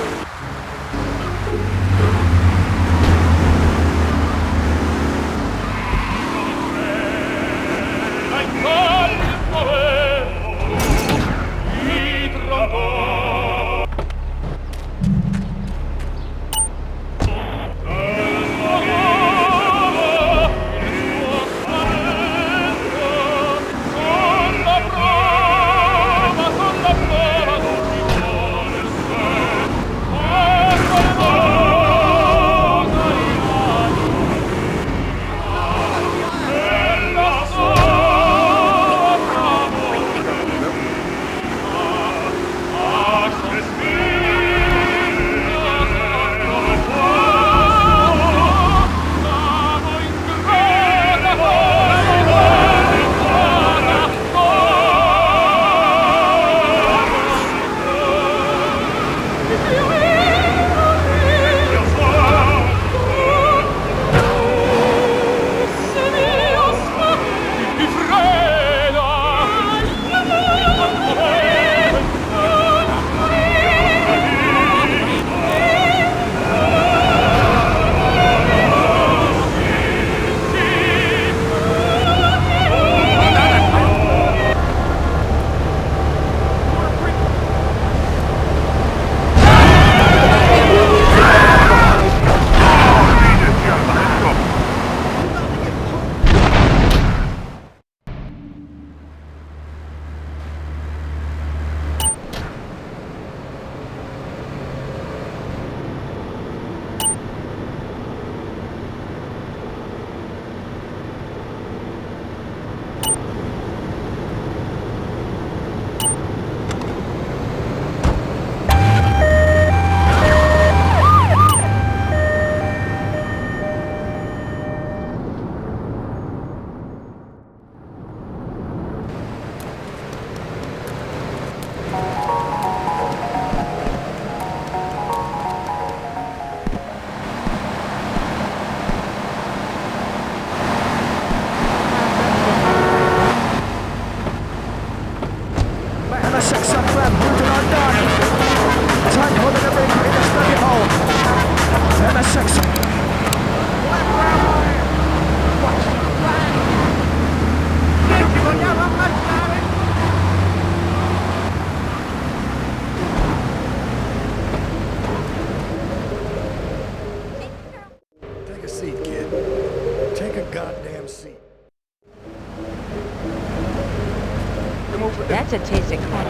That's a taste of corn.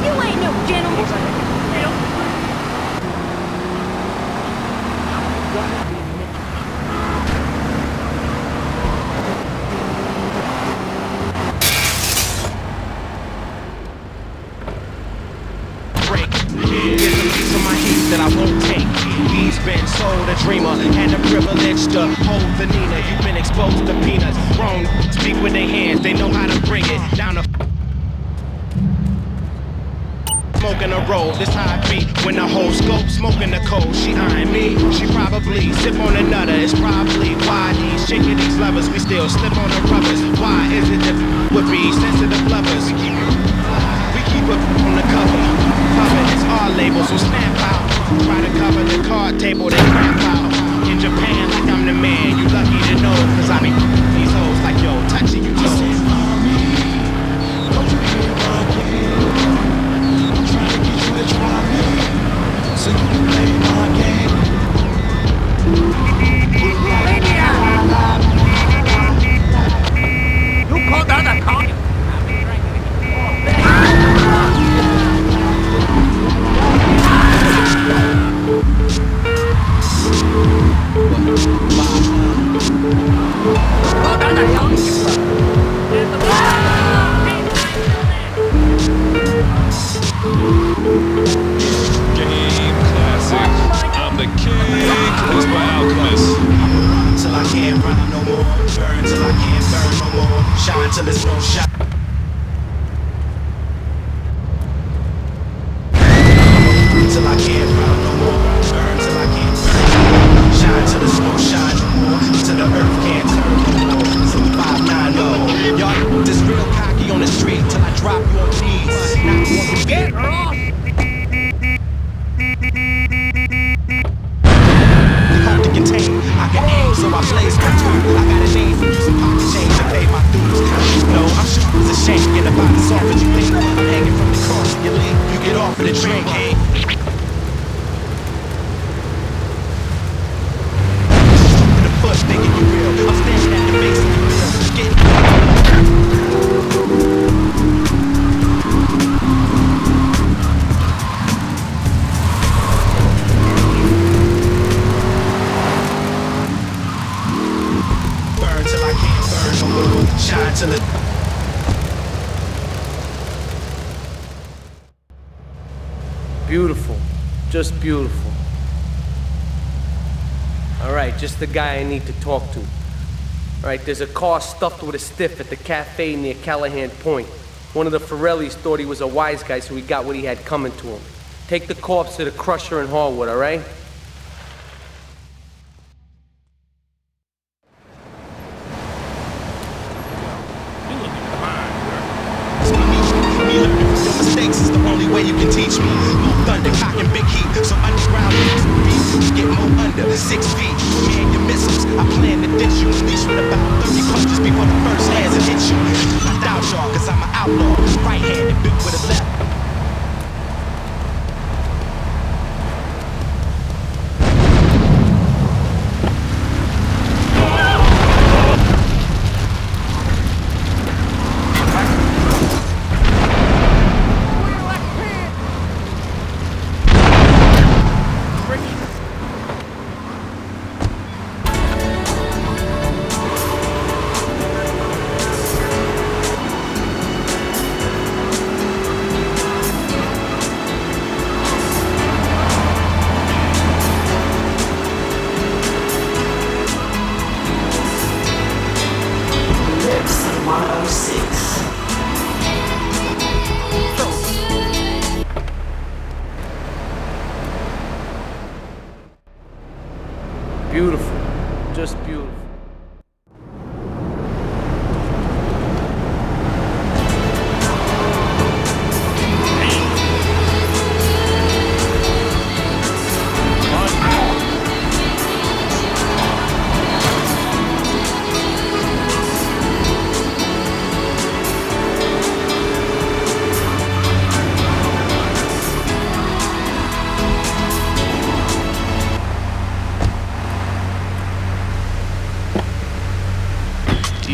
You ain't no gentleman. That I won't take. He's been sold a dreamer and a privilege to hold the Nina. You've been exposed to peanuts. Grown speak with their hands, they know how to bring it down to smoking a roll. This how I be when the whole scope smoking the cold. She eyeing me, she probably sip on another. It's probably why these chicken these lovers we still slip on the rubbers. Why is it that would be sensitive lovers? We keep it on the cover. It's our label, so snap out. Try to cover the card table, they crap out. In Japan, like I'm the man, you lucky to know. Cause I be these hoes like yo, touching you toes. Don't you hear my game? I'm trying to get you to try me, so you can play my game. You called out a call? Game classic. I'm the king. Produced by Alchemist. Till I can't run no more. Burn till I can't burn no more. Shine till there's no shot. Till I can't run no more. Burn till I can't burn no more. Shine till there's no shine no more. Till the earth can't turn no more. Some 590. Y'all just real cocky on the street till I drop you on knees. Now you want to get lost. Hard to contain. I can aim, so I blaze my tool. I got a name for using pocket change to pay my dues. No, I'm sure it's a shame. Get about as off as you think. I'm hanging from the cross of your leg. You get off of the train, hey. Thinking you real, I'm standing at the base of the bill, getting burn till I can't burn no more, shine till it. Beautiful, just beautiful. Alright, just the guy I need to talk to. Alright, there's a car stuffed with a stiff at the cafe near Callahan Point. One of the Forellis thought he was a wise guy, so he got what he had coming to him. Take the corpse to the Crusher in Harwood, alright? Mistakes is the only way you can teach me. More thunder, cock and big heat. So underground beat, get more under 6 feet. Me and your missiles, I plan to ditch you. Unleash with about 30 punches before the first lands and hit you. I doubt y'all, cause I'm an outlaw. Right-handed, big with a left. Beautiful, just beautiful.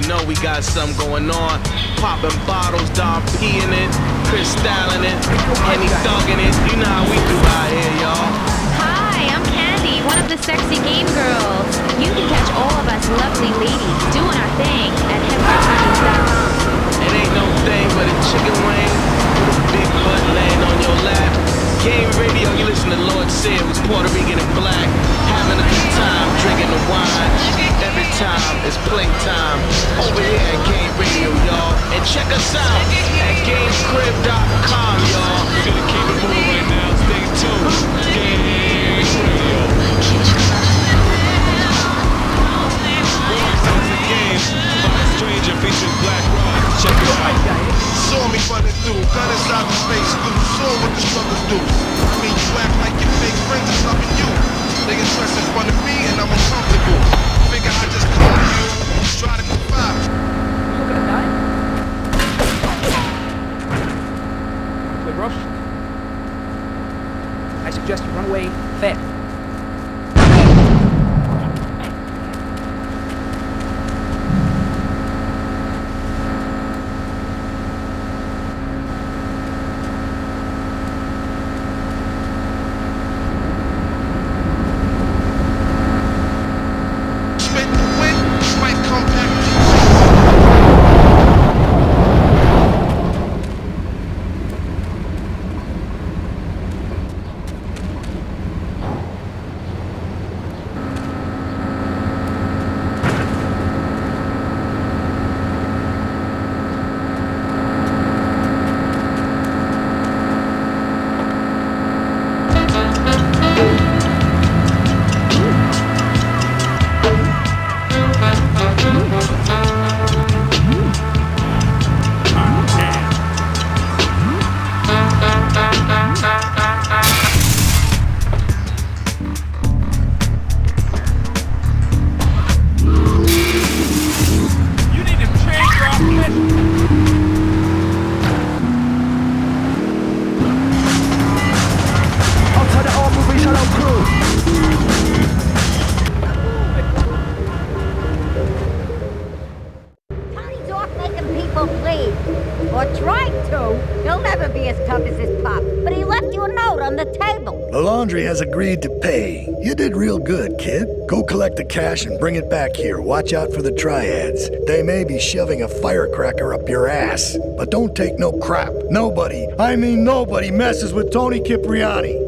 know we got something going on. Popping bottles, Dom P in it, Chris styling it, Henny thugging it. You know how we do out here, y'all. Hi, I'm Candy, one of the sexy game girls. You can catch all of us lovely ladies doing our thing at hiphophonies.com. It ain't no thing but a chicken wing with a big butt laying on your lap. Game radio, you listen to Lord Sid, who's Puerto Rican and black, having a good time, drinking the wine. Every time it's playtime over here at Game Radio, y'all. And check us out at GameCrib.com, y'all. We're gonna keep it moving right now. Stay tuned. Game Radio. Game. Five Stranger featuring Black Rod. Check it out. Saw me running through, gun inside the space through. Saw what the struggles do. I mean, you act like your fake friends is loving you. They get stressed in front of me and I'm uncomfortable. Figure I just come to you, try to confide. You're gonna die. Wait, Rush. I suggest you run away fast. Has agreed to pay. You did real good, kid. Go collect the cash and bring it back here. Watch out for the triads. They may be shoving a firecracker up your ass. But don't take no crap. Nobody, I mean nobody, messes with Tony Cipriani.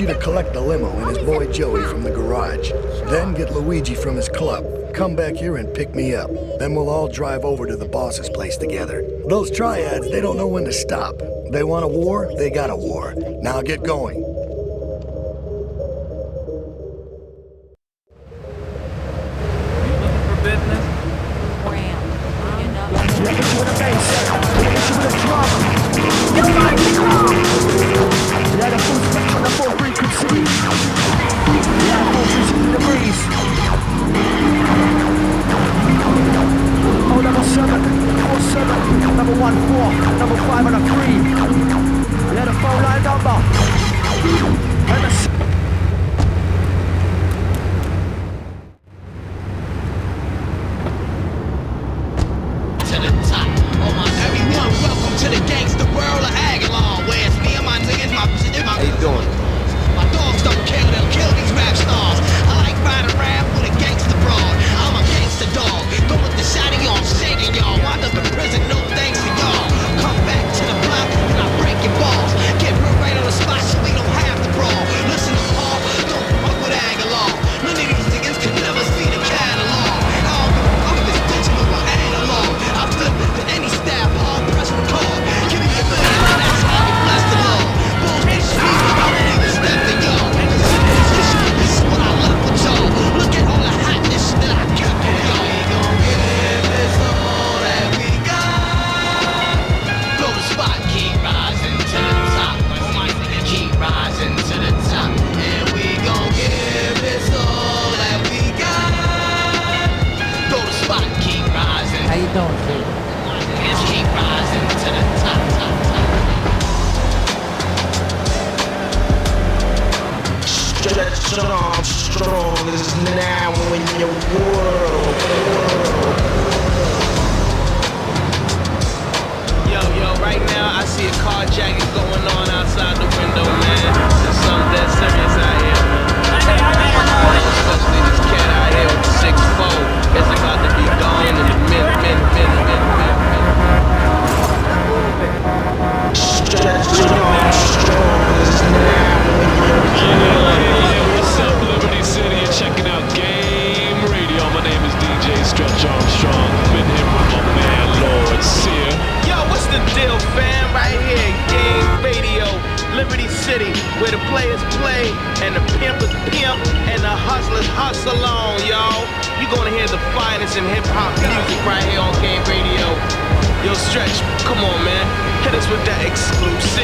to collect the limo and his boy Joey from the garage. Then get Luigi from his club. Come back here and pick me up. Then we'll all drive over to the boss's place together. Those triads, they don't know when to stop. They want a war, they got a war. Now get going.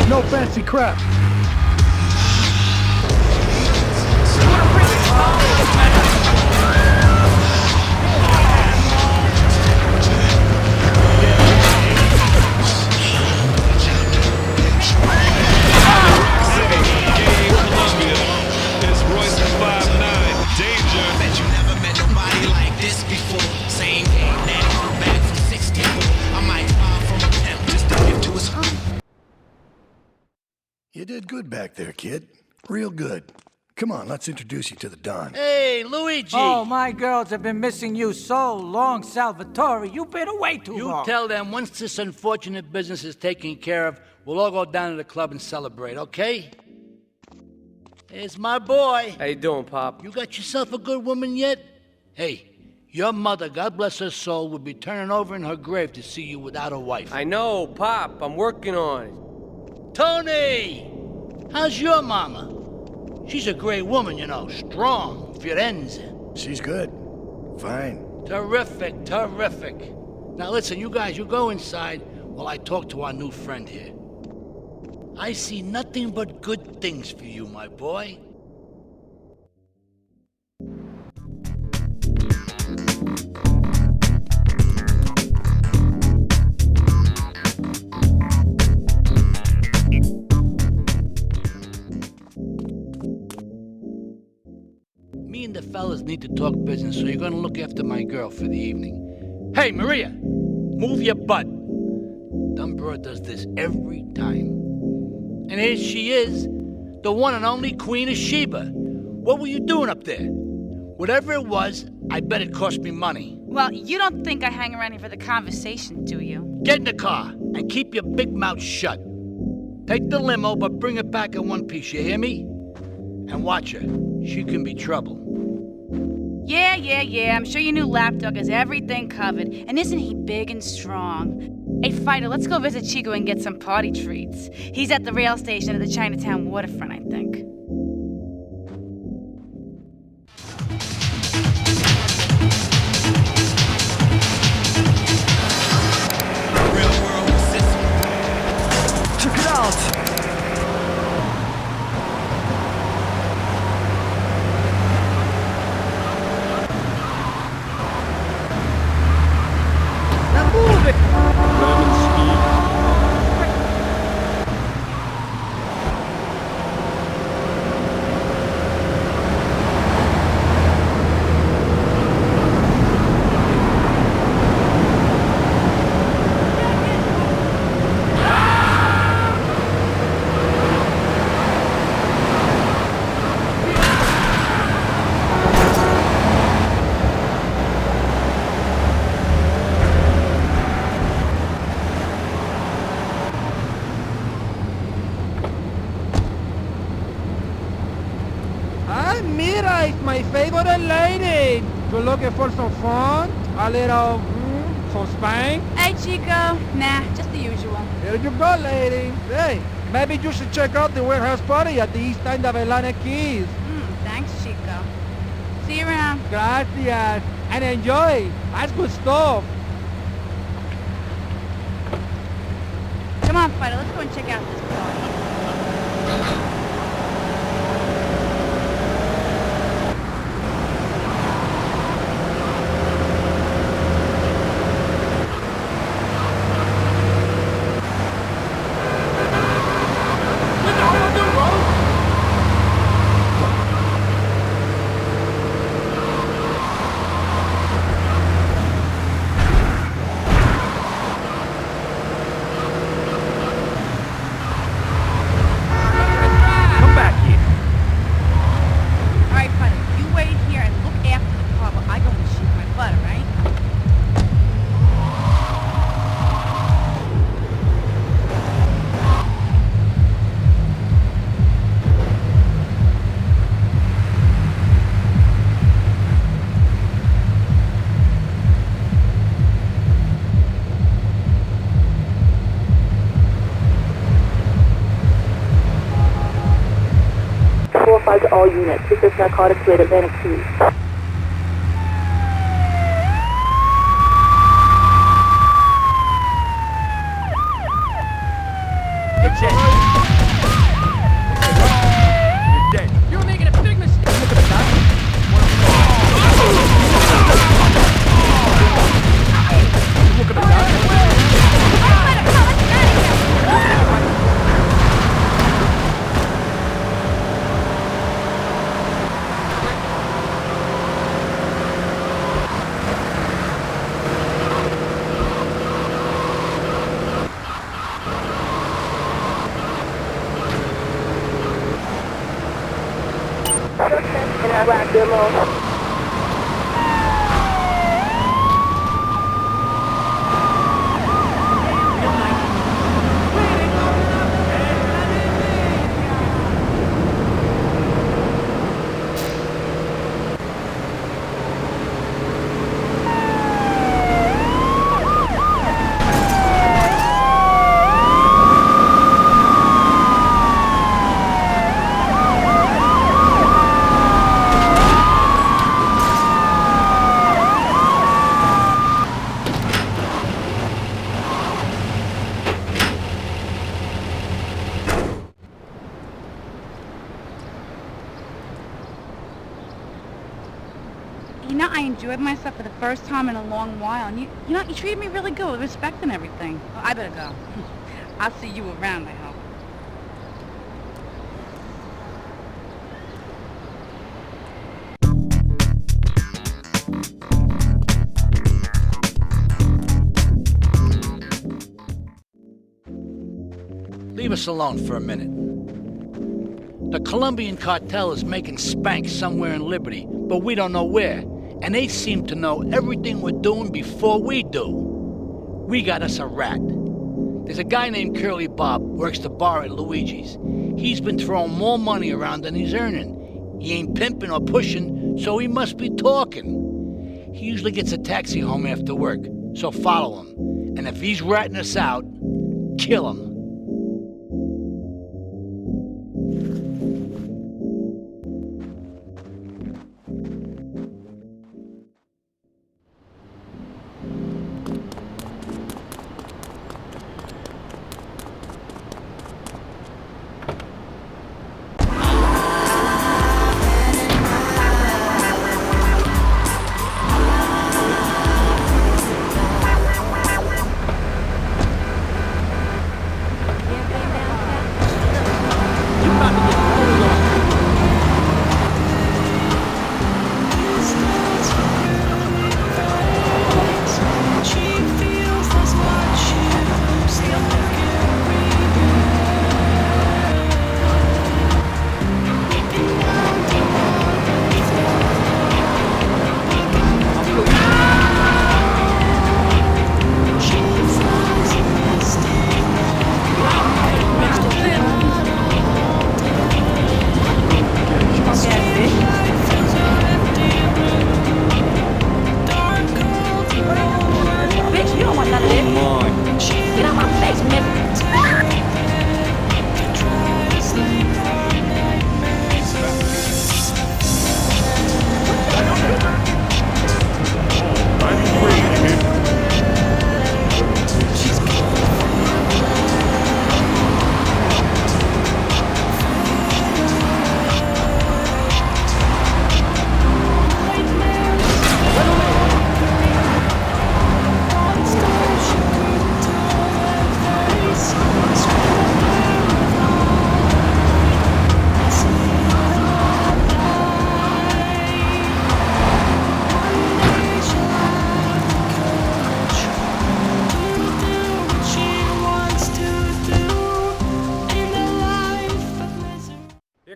No fancy crap. You did good back there, kid. Real good. Come on, let's introduce you to the Don. Hey, Luigi! Oh, my girls have been missing you so long, Salvatore. You've been away too long. You tell them once this unfortunate business is taken care of, we'll all go down to the club and celebrate, okay? Here's my boy. How you doing, Pop? You got yourself a good woman yet? Hey, your mother, God bless her soul, would be turning over in her grave to see you without a wife. I know, Pop. I'm working on it. Tony! How's your mama? She's a great woman, you know, strong, Firenze. She's good. Fine. Terrific, terrific. Now listen, you guys, you go inside while I talk to our new friend here. I see nothing but good things for you, my boy. Me and the fellas need to talk business, so you're gonna look after my girl for the evening. Hey, Maria, move your butt. Dumb broad does this every time. And here she is, the one and only Queen of Sheba. What were you doing up there? Whatever it was, I bet it cost me money. Well, you don't think I hang around here for the conversation, do you? Get in the car and keep your big mouth shut. Take the limo, but bring it back in one piece, you hear me? And watch her. She can be trouble. Yeah. I'm sure your new lapdog has everything covered. And isn't he big and strong? Hey, Fighter, let's go visit Chico and get some party treats. He's at the rail station at the Chinatown waterfront, I think. Check it out! Now move it! Mira, it's my favorite lady. You looking for some fun? A little, some spank? Hey, Chico. Nah, just the usual. Here you go, lady. Hey, maybe you should check out the warehouse party at the east end of Atlantic Keys. Thanks, Chico. See you around. Gracias. And enjoy. That's good stuff. Come on, Fighter, let's go and check out this party. To all units. This is narcotics rate Atlantic Keys. It's it. You're dead. You're making a big mistake. Look at the guy. Look at the guy. In Iraq demo. You know, I enjoyed myself for the first time in a long while, and you treated me really good with respect and everything. Well, I better go. I'll see you around, I hope. Leave us alone for a minute. The Colombian cartel is making spank somewhere in Liberty, but we don't know where. And they seem to know everything we're doing before we do. We got us a rat. There's a guy named Curly Bob, works the bar at Luigi's. He's been throwing more money around than he's earning. He ain't pimping or pushing, so he must be talking. He usually gets a taxi home after work, so follow him. And if he's ratting us out, kill him.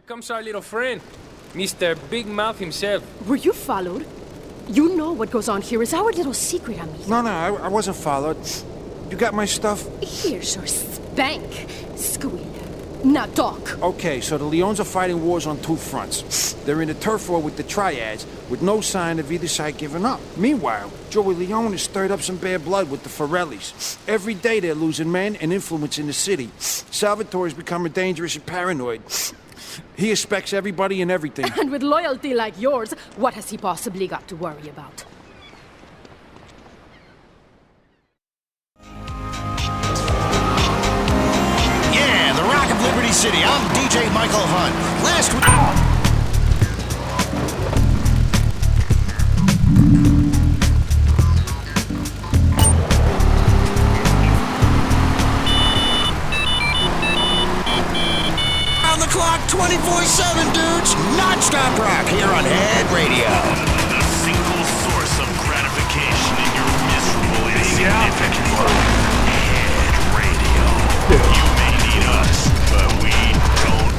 Comes our little friend, Mr. Big Mouth himself. Were you followed? You know what goes on here is our little secret, amigo. No, I wasn't followed. You got my stuff? Here's your spank, squealer. Now talk. Okay, so the Leons are fighting wars on two fronts. They're in a turf war with the Triads, with no sign of either side giving up. Meanwhile, Joey Leone has stirred up some bad blood with the Forellis. Every day they're losing men and influence in the city. Salvatore's becoming dangerous and paranoid. He expects everybody and everything. And with loyalty like yours, what has he possibly got to worry about? Yeah, the Rock of Liberty City. I'm DJ Michael Hunt. Last week... On the clock, 24/7, dudes. Non-stop rock here on Head Radio. The single source of gratification in your miserable, insignificant life. Head Radio. You may need us, but we don't.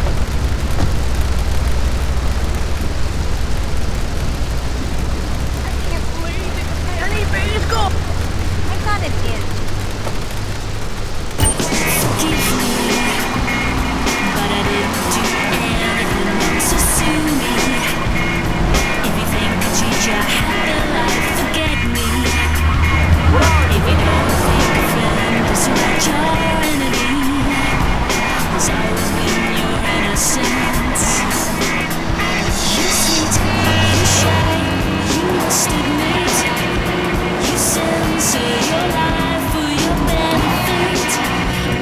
I can't believe it. Honey, baby, go. I got it in. But I didn't do anything to sue me. If you think that you just had a life, forget me. If you don't think a friend is not your enemy, it's always when you're innocent. You seem to be shy, you must admit. You censor your life for your benefit,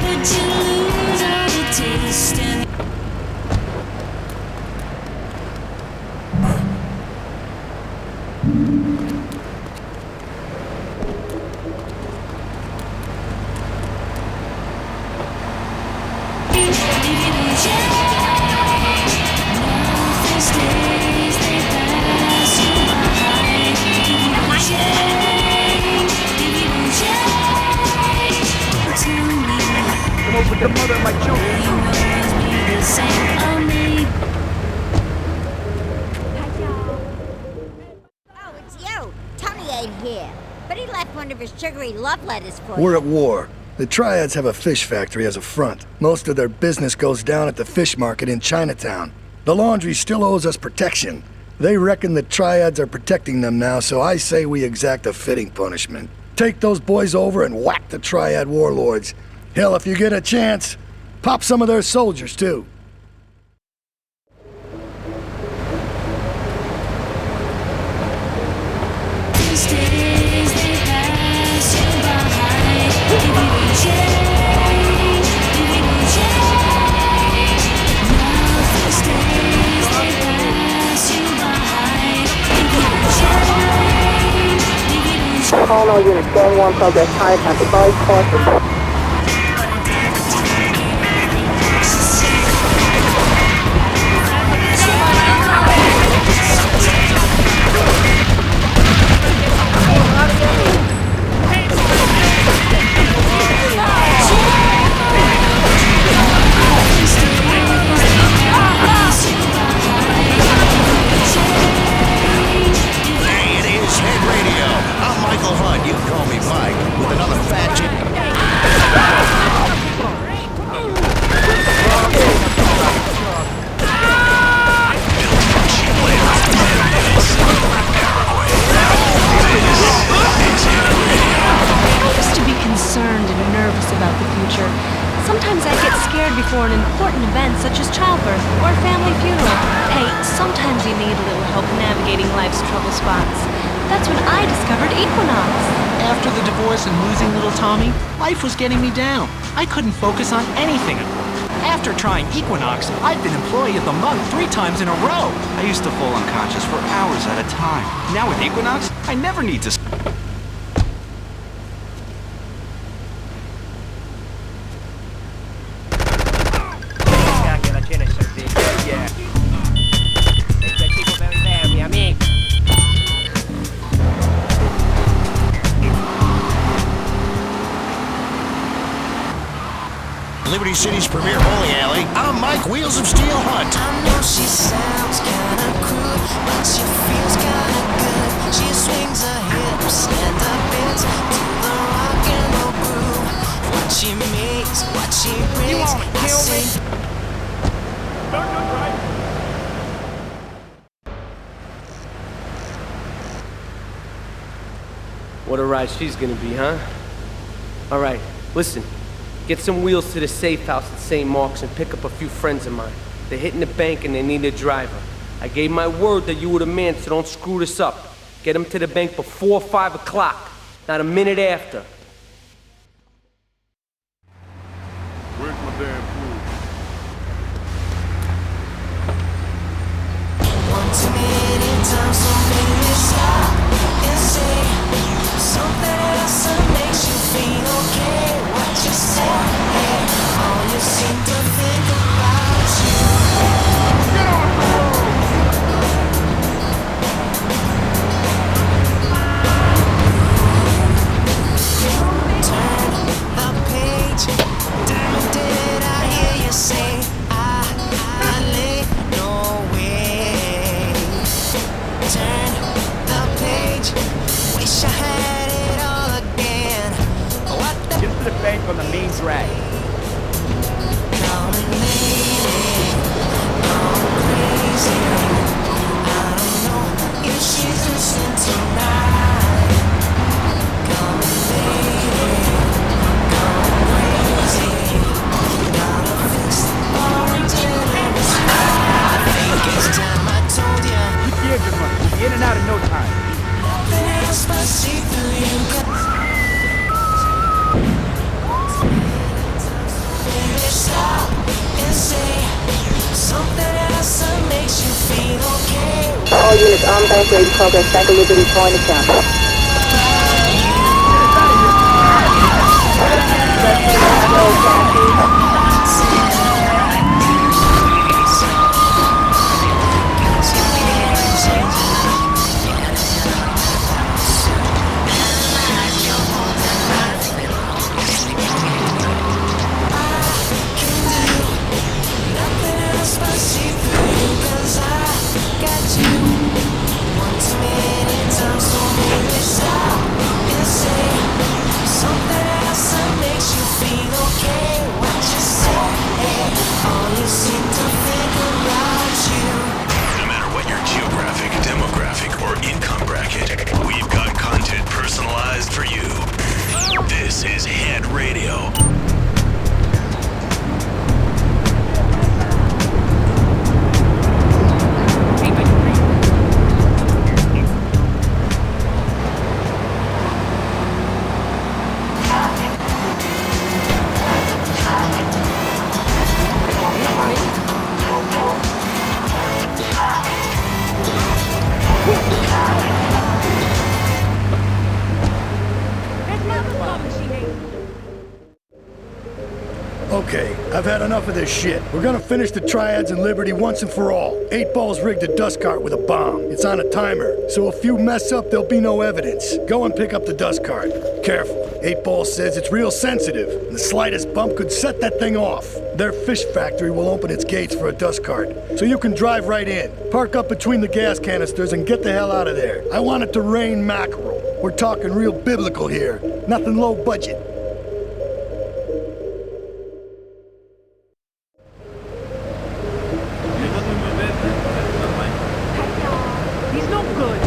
but you lose all the taste and With the mother of my children. Oh, it's you. Tony ain't here. But he left one of his sugary love letters for you. We're at war. The Triads have a fish factory as a front. Most of their business goes down at the fish market in Chinatown. The laundry still owes us protection. They reckon the Triads are protecting them now, so I say we exact a fitting punishment. Take those boys over and whack the Triad warlords. Hell, if you get a chance, pop some of their soldiers, too. Call all units, going 1 progress, Chinatown, advise caution. You can call me Mike with another fat chick. I used to be concerned and nervous about the future. Sometimes I get scared before an important event such as childbirth or a family funeral. Hey, sometimes you need a little help navigating life's trouble spots. That's when I discovered Equinox. After the divorce and losing little Tommy, life was getting me down. I couldn't focus on anything. After trying Equinox, I've been Employee of the Month 3 times in a row. I used to fall unconscious for hours at a time. Now with Equinox, I never need to... Liberty City's premier bowling alley. I'm Mike Wheels of Steel Hunt. I know she sounds kinda crude, but she feels kinda good. She swings her hips and her bends to the rock and roll groove. What she makes, what she brings, I say. What a ride she's gonna be, huh? All right, listen. Get some wheels to the safe house at St. Mark's and pick up a few friends of mine. They're hitting the bank and they need a driver. I gave my word that you were the man, so don't screw this up. Get them to the bank before 5 o'clock, not a minute after. Where's my damn food? One too many times, so maybe stop and say something else that makes you feel okay. What you say, all you seem to think about you. Turn the page. Damn it, did I hear you say I lay no way. Turn the page. Wish I had it all again. What the? Get to the bank on the main drag. Call me lady, call me crazy. I don't know if she's listening tonight. Call me lady, call me crazy. Gotta fix all until it's right. I think it's time I told ya. Keep the engine running. We'll be in and out in no time. Nothing else but see through you. Baby, stop and say something else that makes you feel okay. All units on bank ready, progress, Bank of Liberty, Chinatown. Something else that makes you I've had enough of this shit. We're gonna finish the Triads and Liberty once and for all. 8 Ball's rigged a dust cart with a bomb. It's on a timer, so if you mess up, there'll be no evidence. Go and pick up the dust cart. Careful. 8 Ball says it's real sensitive, and the slightest bump could set that thing off. Their fish factory will open its gates for a dust cart, so you can drive right in. Park up between the gas canisters and get the hell out of there. I want it to rain mackerel. We're talking real biblical here. Nothing low budget. He's no good.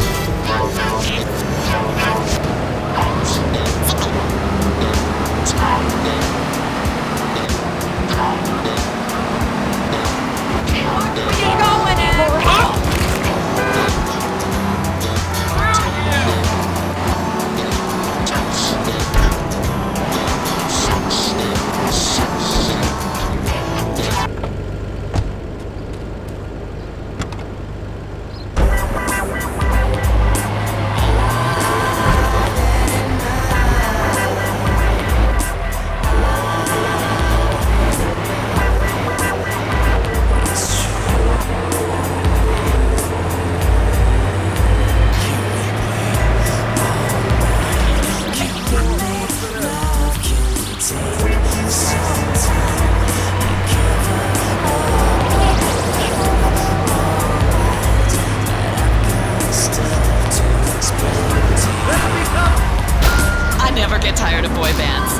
Get tired of boy bands.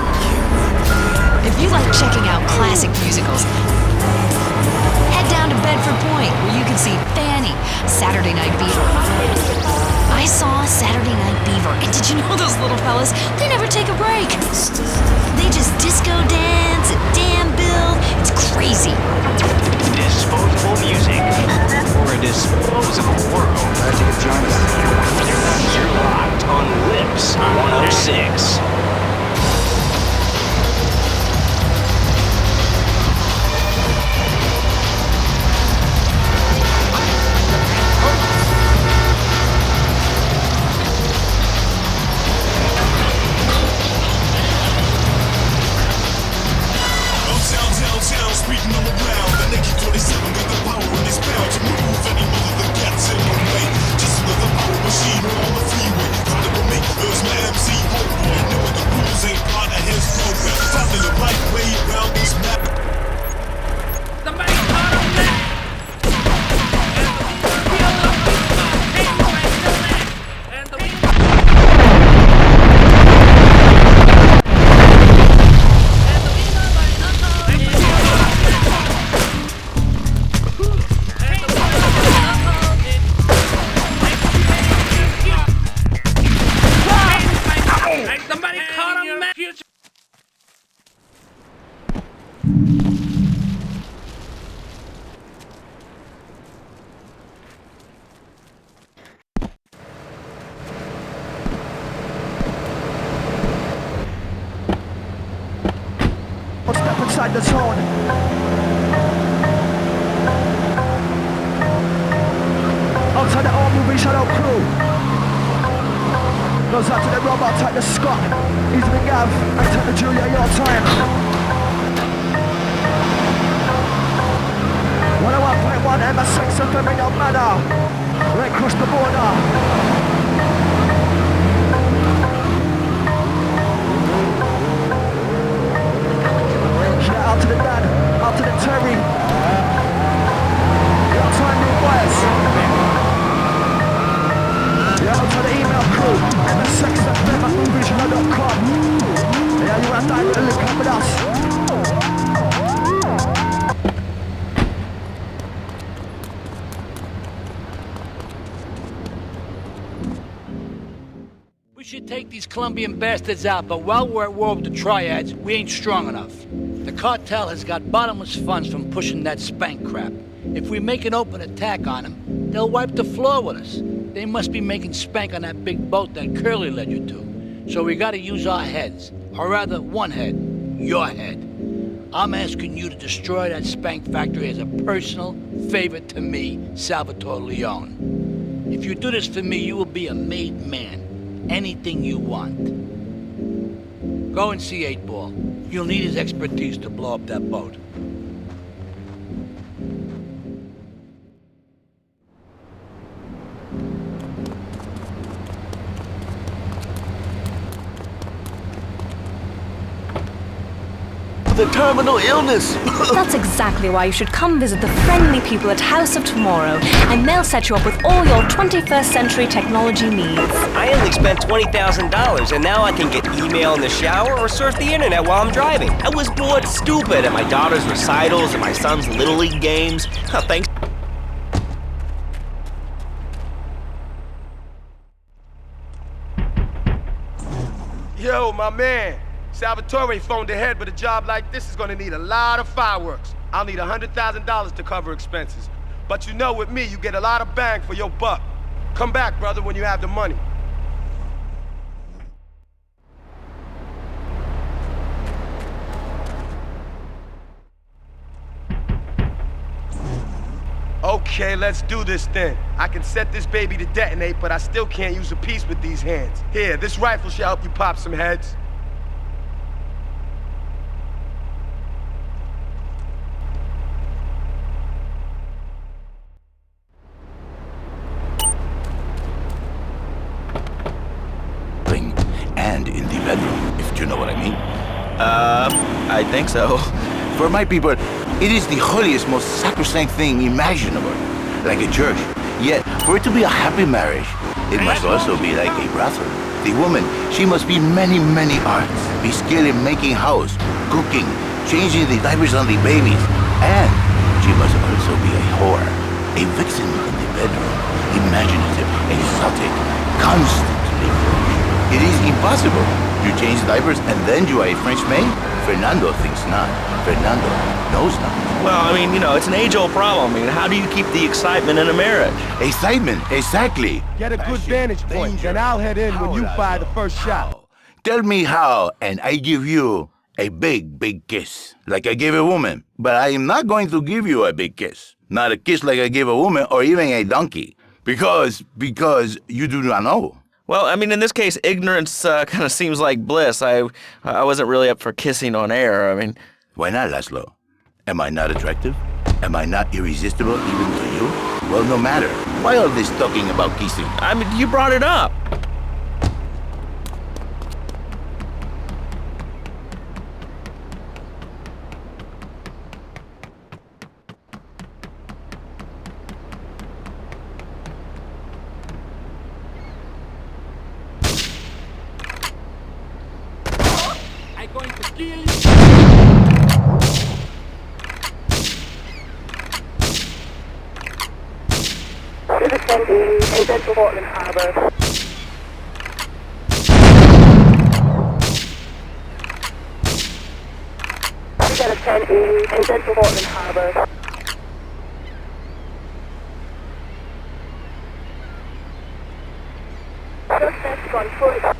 If you like checking out classic musicals, head down to Bedford Point where you can see Fanny, Saturday Night Beaver. I saw Saturday Night Beaver, and did you know those little fellas? They never take a break. They just disco dance and damn build. It's crazy. Disposable music for a disposable world. You're locked on Lips 106. Speaking on the ground, the Nicky 27 got the power in his bound to move any mother that gets in the way. Just another power machine on the freeway. Riding with me, there's my MC homeboy. Knowing the rules ain't part of his program. Finding the right way around this map. Step inside the zone. Outside the all-moving shadow crew. Goes out to the robot type the Scott. He's the Gav, I take the Julia your time. 101.1 MS6 FM in your manner. Right across the border. Out to the dad, out to the Terry. Out to our new boys. Out to the email crew. MSX@movieshow.com. Yeah, you want to dive with a link up with us. We should take these Colombian bastards out, but while we're at war with the Triads, we ain't strong enough. The cartel has got bottomless funds from pushing that spank crap. If we make an open attack on them, they'll wipe the floor with us. They must be making spank on that big boat that Curly led you to. So we gotta use our heads. Or rather, one head. Your head. I'm asking you to destroy that spank factory as a personal favor to me, Salvatore Leone. If you do this for me, you will be a made man. Anything you want. Go and see 8 Ball. You'll need his expertise to blow up that boat. the terminal illness. That's exactly why you should come visit the friendly people at House of Tomorrow, and they'll set you up with all your 21st century technology needs. I only spent $20,000, and now I can get email in the shower or surf the internet while I'm driving. I was bored stupid at my daughter's recitals and my son's Little League games. Thanks. Yo, my man. Salvatore phoned ahead, but a job like this is gonna need a lot of fireworks. I'll need $100,000 to cover expenses. But you know, with me, you get a lot of bang for your buck. Come back, brother, when you have the money. Okay, let's do this then. I can set this baby to detonate, but I still can't use a piece with these hands. Here, this rifle should help you pop some heads. And in the bedroom, if you know what I mean. I think so. For my people, it is the holiest, most sacrosanct thing imaginable, like a church. Yet, for it to be a happy marriage, it must also be like a brothel. The woman, she must be many, many arts, be skilled in making house, cooking, changing the diapers on the babies, and she must also be a whore, a vixen in the bedroom, imaginative, exotic, constantly fresh. It is impossible. You change diapers and then you are a French maid? Fernando thinks not. Fernando knows not. Well, I mean, you know, it's an age-old problem. I mean, how do you keep the excitement in a marriage? Excitement, exactly. Get a good vantage point, and I'll head in when you fire the first shot. Tell me how, and I give you a big, big kiss, like I gave a woman. But I am not going to give you a big kiss. Not a kiss like I gave a woman or even a donkey. Because you do not know. Well, I mean, in this case, ignorance kind of seems like bliss. I wasn't really up for kissing on air. I mean... Why not, Laszlo? Am I not attractive? Am I not irresistible even to you? Well, no matter. Why all this talking about kissing? I mean, you brought it up. I'm going to kill you. River 10 in Central Portland Harbour. River 10 in Central Portland Harbour. Suspect on foot.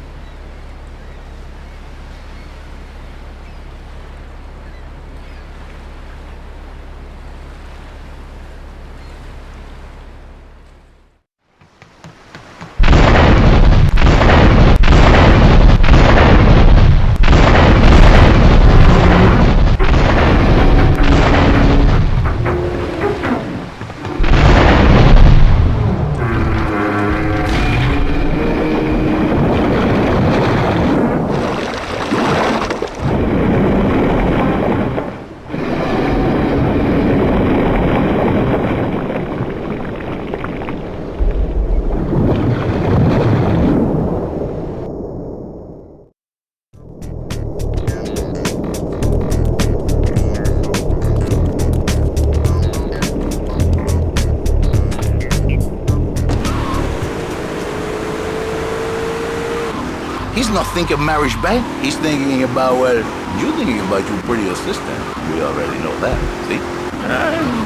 He's not thinking marriage bad. He's thinking about, well, you're thinking about your pretty assistant. We already know that, see?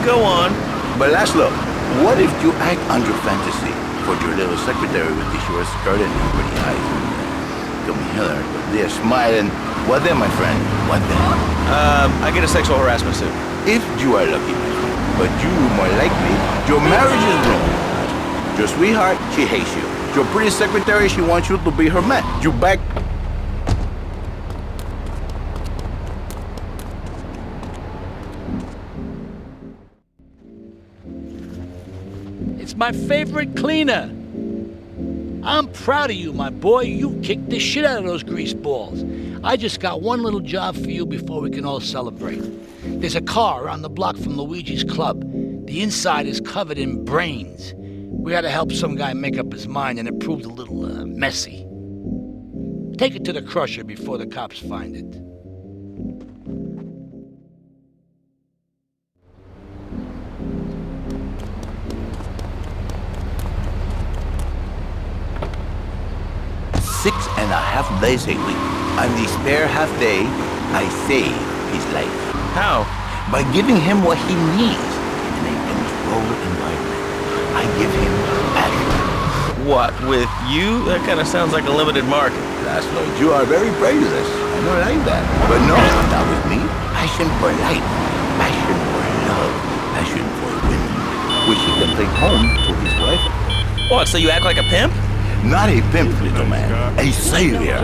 Go on. But Laszlo, what if you act under fantasy for your little secretary with the short skirt and your pretty eyes? Come here, they're smiling. What then, my friend? What then? I get a sexual harassment suit. If you are lucky, my friend. But you, more likely, your marriage is ruined. Your sweetheart, she hates you. Your pretty secretary, she wants you to be her man. You back... It's my favorite cleaner. I'm proud of you, my boy. You kicked the shit out of those grease balls. I just got one little job for you before we can all celebrate. There's a car around the block from Luigi's club. The inside is covered in brains. We had to help some guy make up his mind, and it proved a little messy. Take it to the crusher before the cops find it. Six and a half days a week. On the spare half day, I save his life. How? By giving him what he needs in a controlled environment. I give him passion. What, with you? That kind of sounds like a limited market. Laszlo, you are very prejudiced. I don't like that. But no, not with me. Passion for life. Passion for love. Passion for women. Which he can take home to his wife. What, so you act like a pimp? Not a pimp, little man. A savior.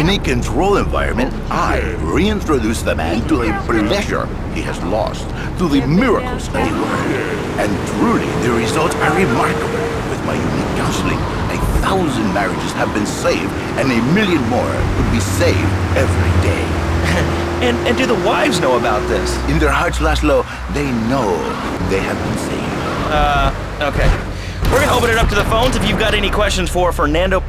In a controlled environment, I reintroduce the man to a pleasure he has lost, to the miracles that he worked. And truly, the results are remarkable. With my unique counseling, 1,000 marriages have been saved, and 1 million more could be saved every day. And do the wives know about this? In their hearts, Laszlo, they know they have been saved. Okay. We're gonna open it up to the phones if you've got any questions for Fernando.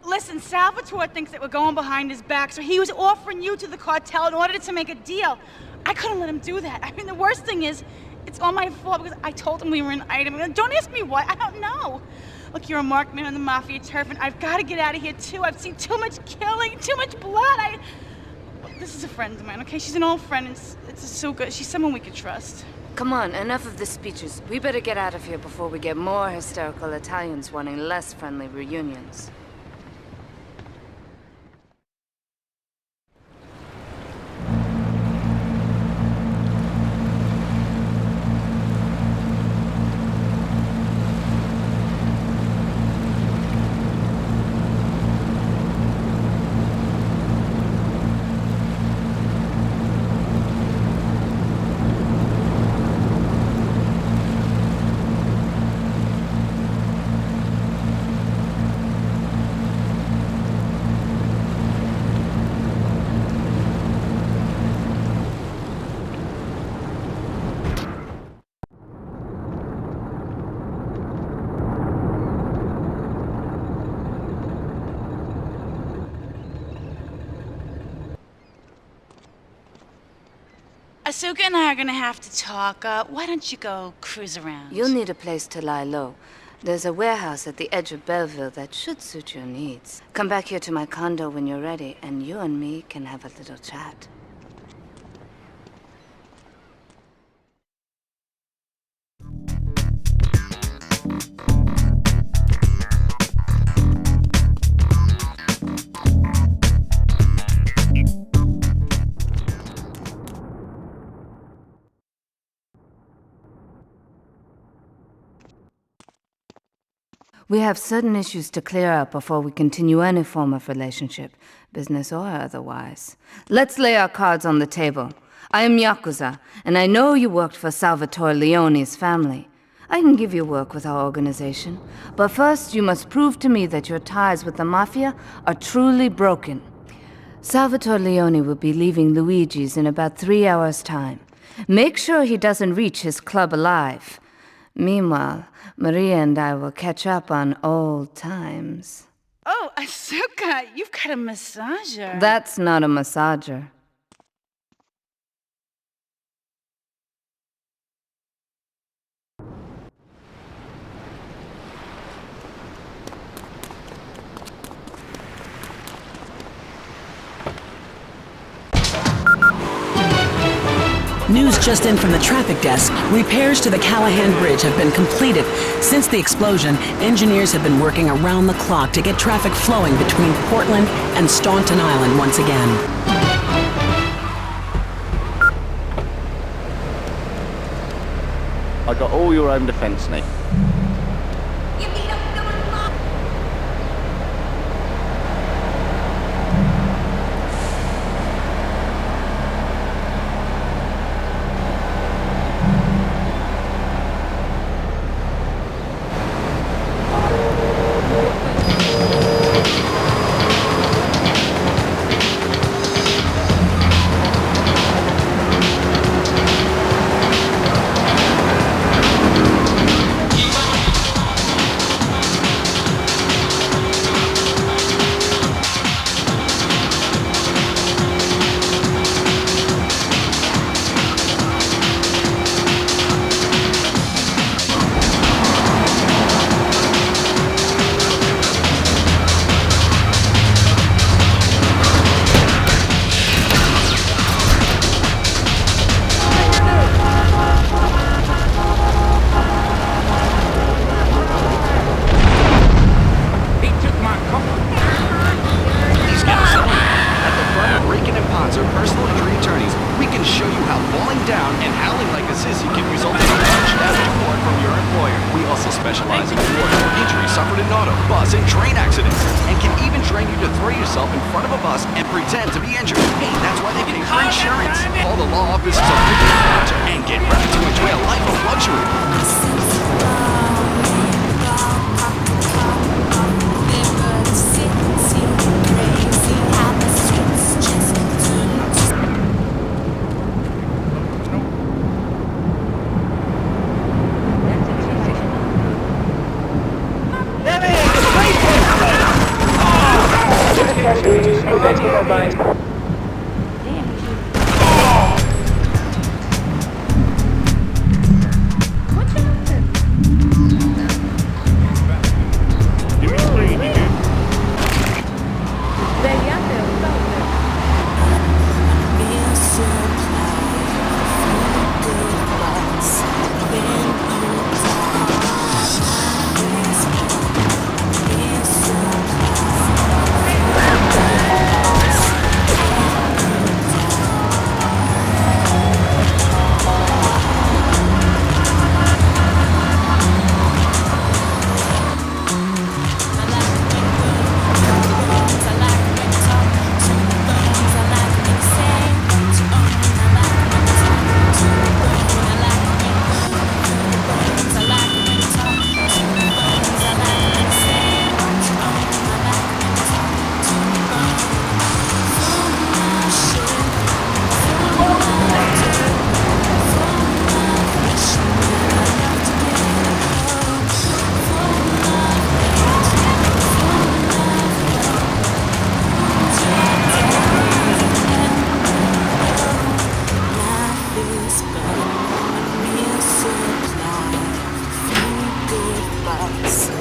Listen, Salvatore thinks that we're going behind his back, so he was offering you to the cartel in order to make a deal. I couldn't let him do that. I mean, the worst thing is, it's all my fault because I told him we were an item. Don't ask me why, I don't know. Look, you're a marked man on the Mafia turf, and I've got to get out of here, too. I've seen too much killing, too much blood. This is a friend of mine, okay? She's an old friend, and it's so good. She's someone we could trust. Come on, enough of the speeches. We better get out of here before we get more hysterical Italians wanting less friendly reunions. Asuka and I are gonna have to talk. Why don't you go cruise around? You'll need a place to lie low. There's a warehouse at the edge of Belleville that should suit your needs. Come back here to my condo when you're ready, and you and me can have a little chat. We have certain issues to clear up before we continue any form of relationship, business or otherwise. Let's lay our cards on the table. I am Yakuza, and I know you worked for Salvatore Leone's family. I can give you work with our organization, but first you must prove to me that your ties with the Mafia are truly broken. Salvatore Leone will be leaving Luigi's in about 3 hours' time. Make sure he doesn't reach his club alive. Meanwhile, Maria and I will catch up on old times. Oh, Asuka, you've got a massager. That's not a massager. News just in from the traffic desk. Repairs to the Callahan Bridge have been completed. Since the explosion, engineers have been working around the clock to get traffic flowing between Portland and Staunton Island once again. I got all your own defense, Nick. specialize in award for injuries suffered in auto, bus, and train accidents, and can even train you to throw yourself in front of a bus and pretend to be injured. Hey, that's why they pay for insurance. Call the law offices of Ricky Hunter and get ready to enjoy a life of luxury. Supply, food, good bucks.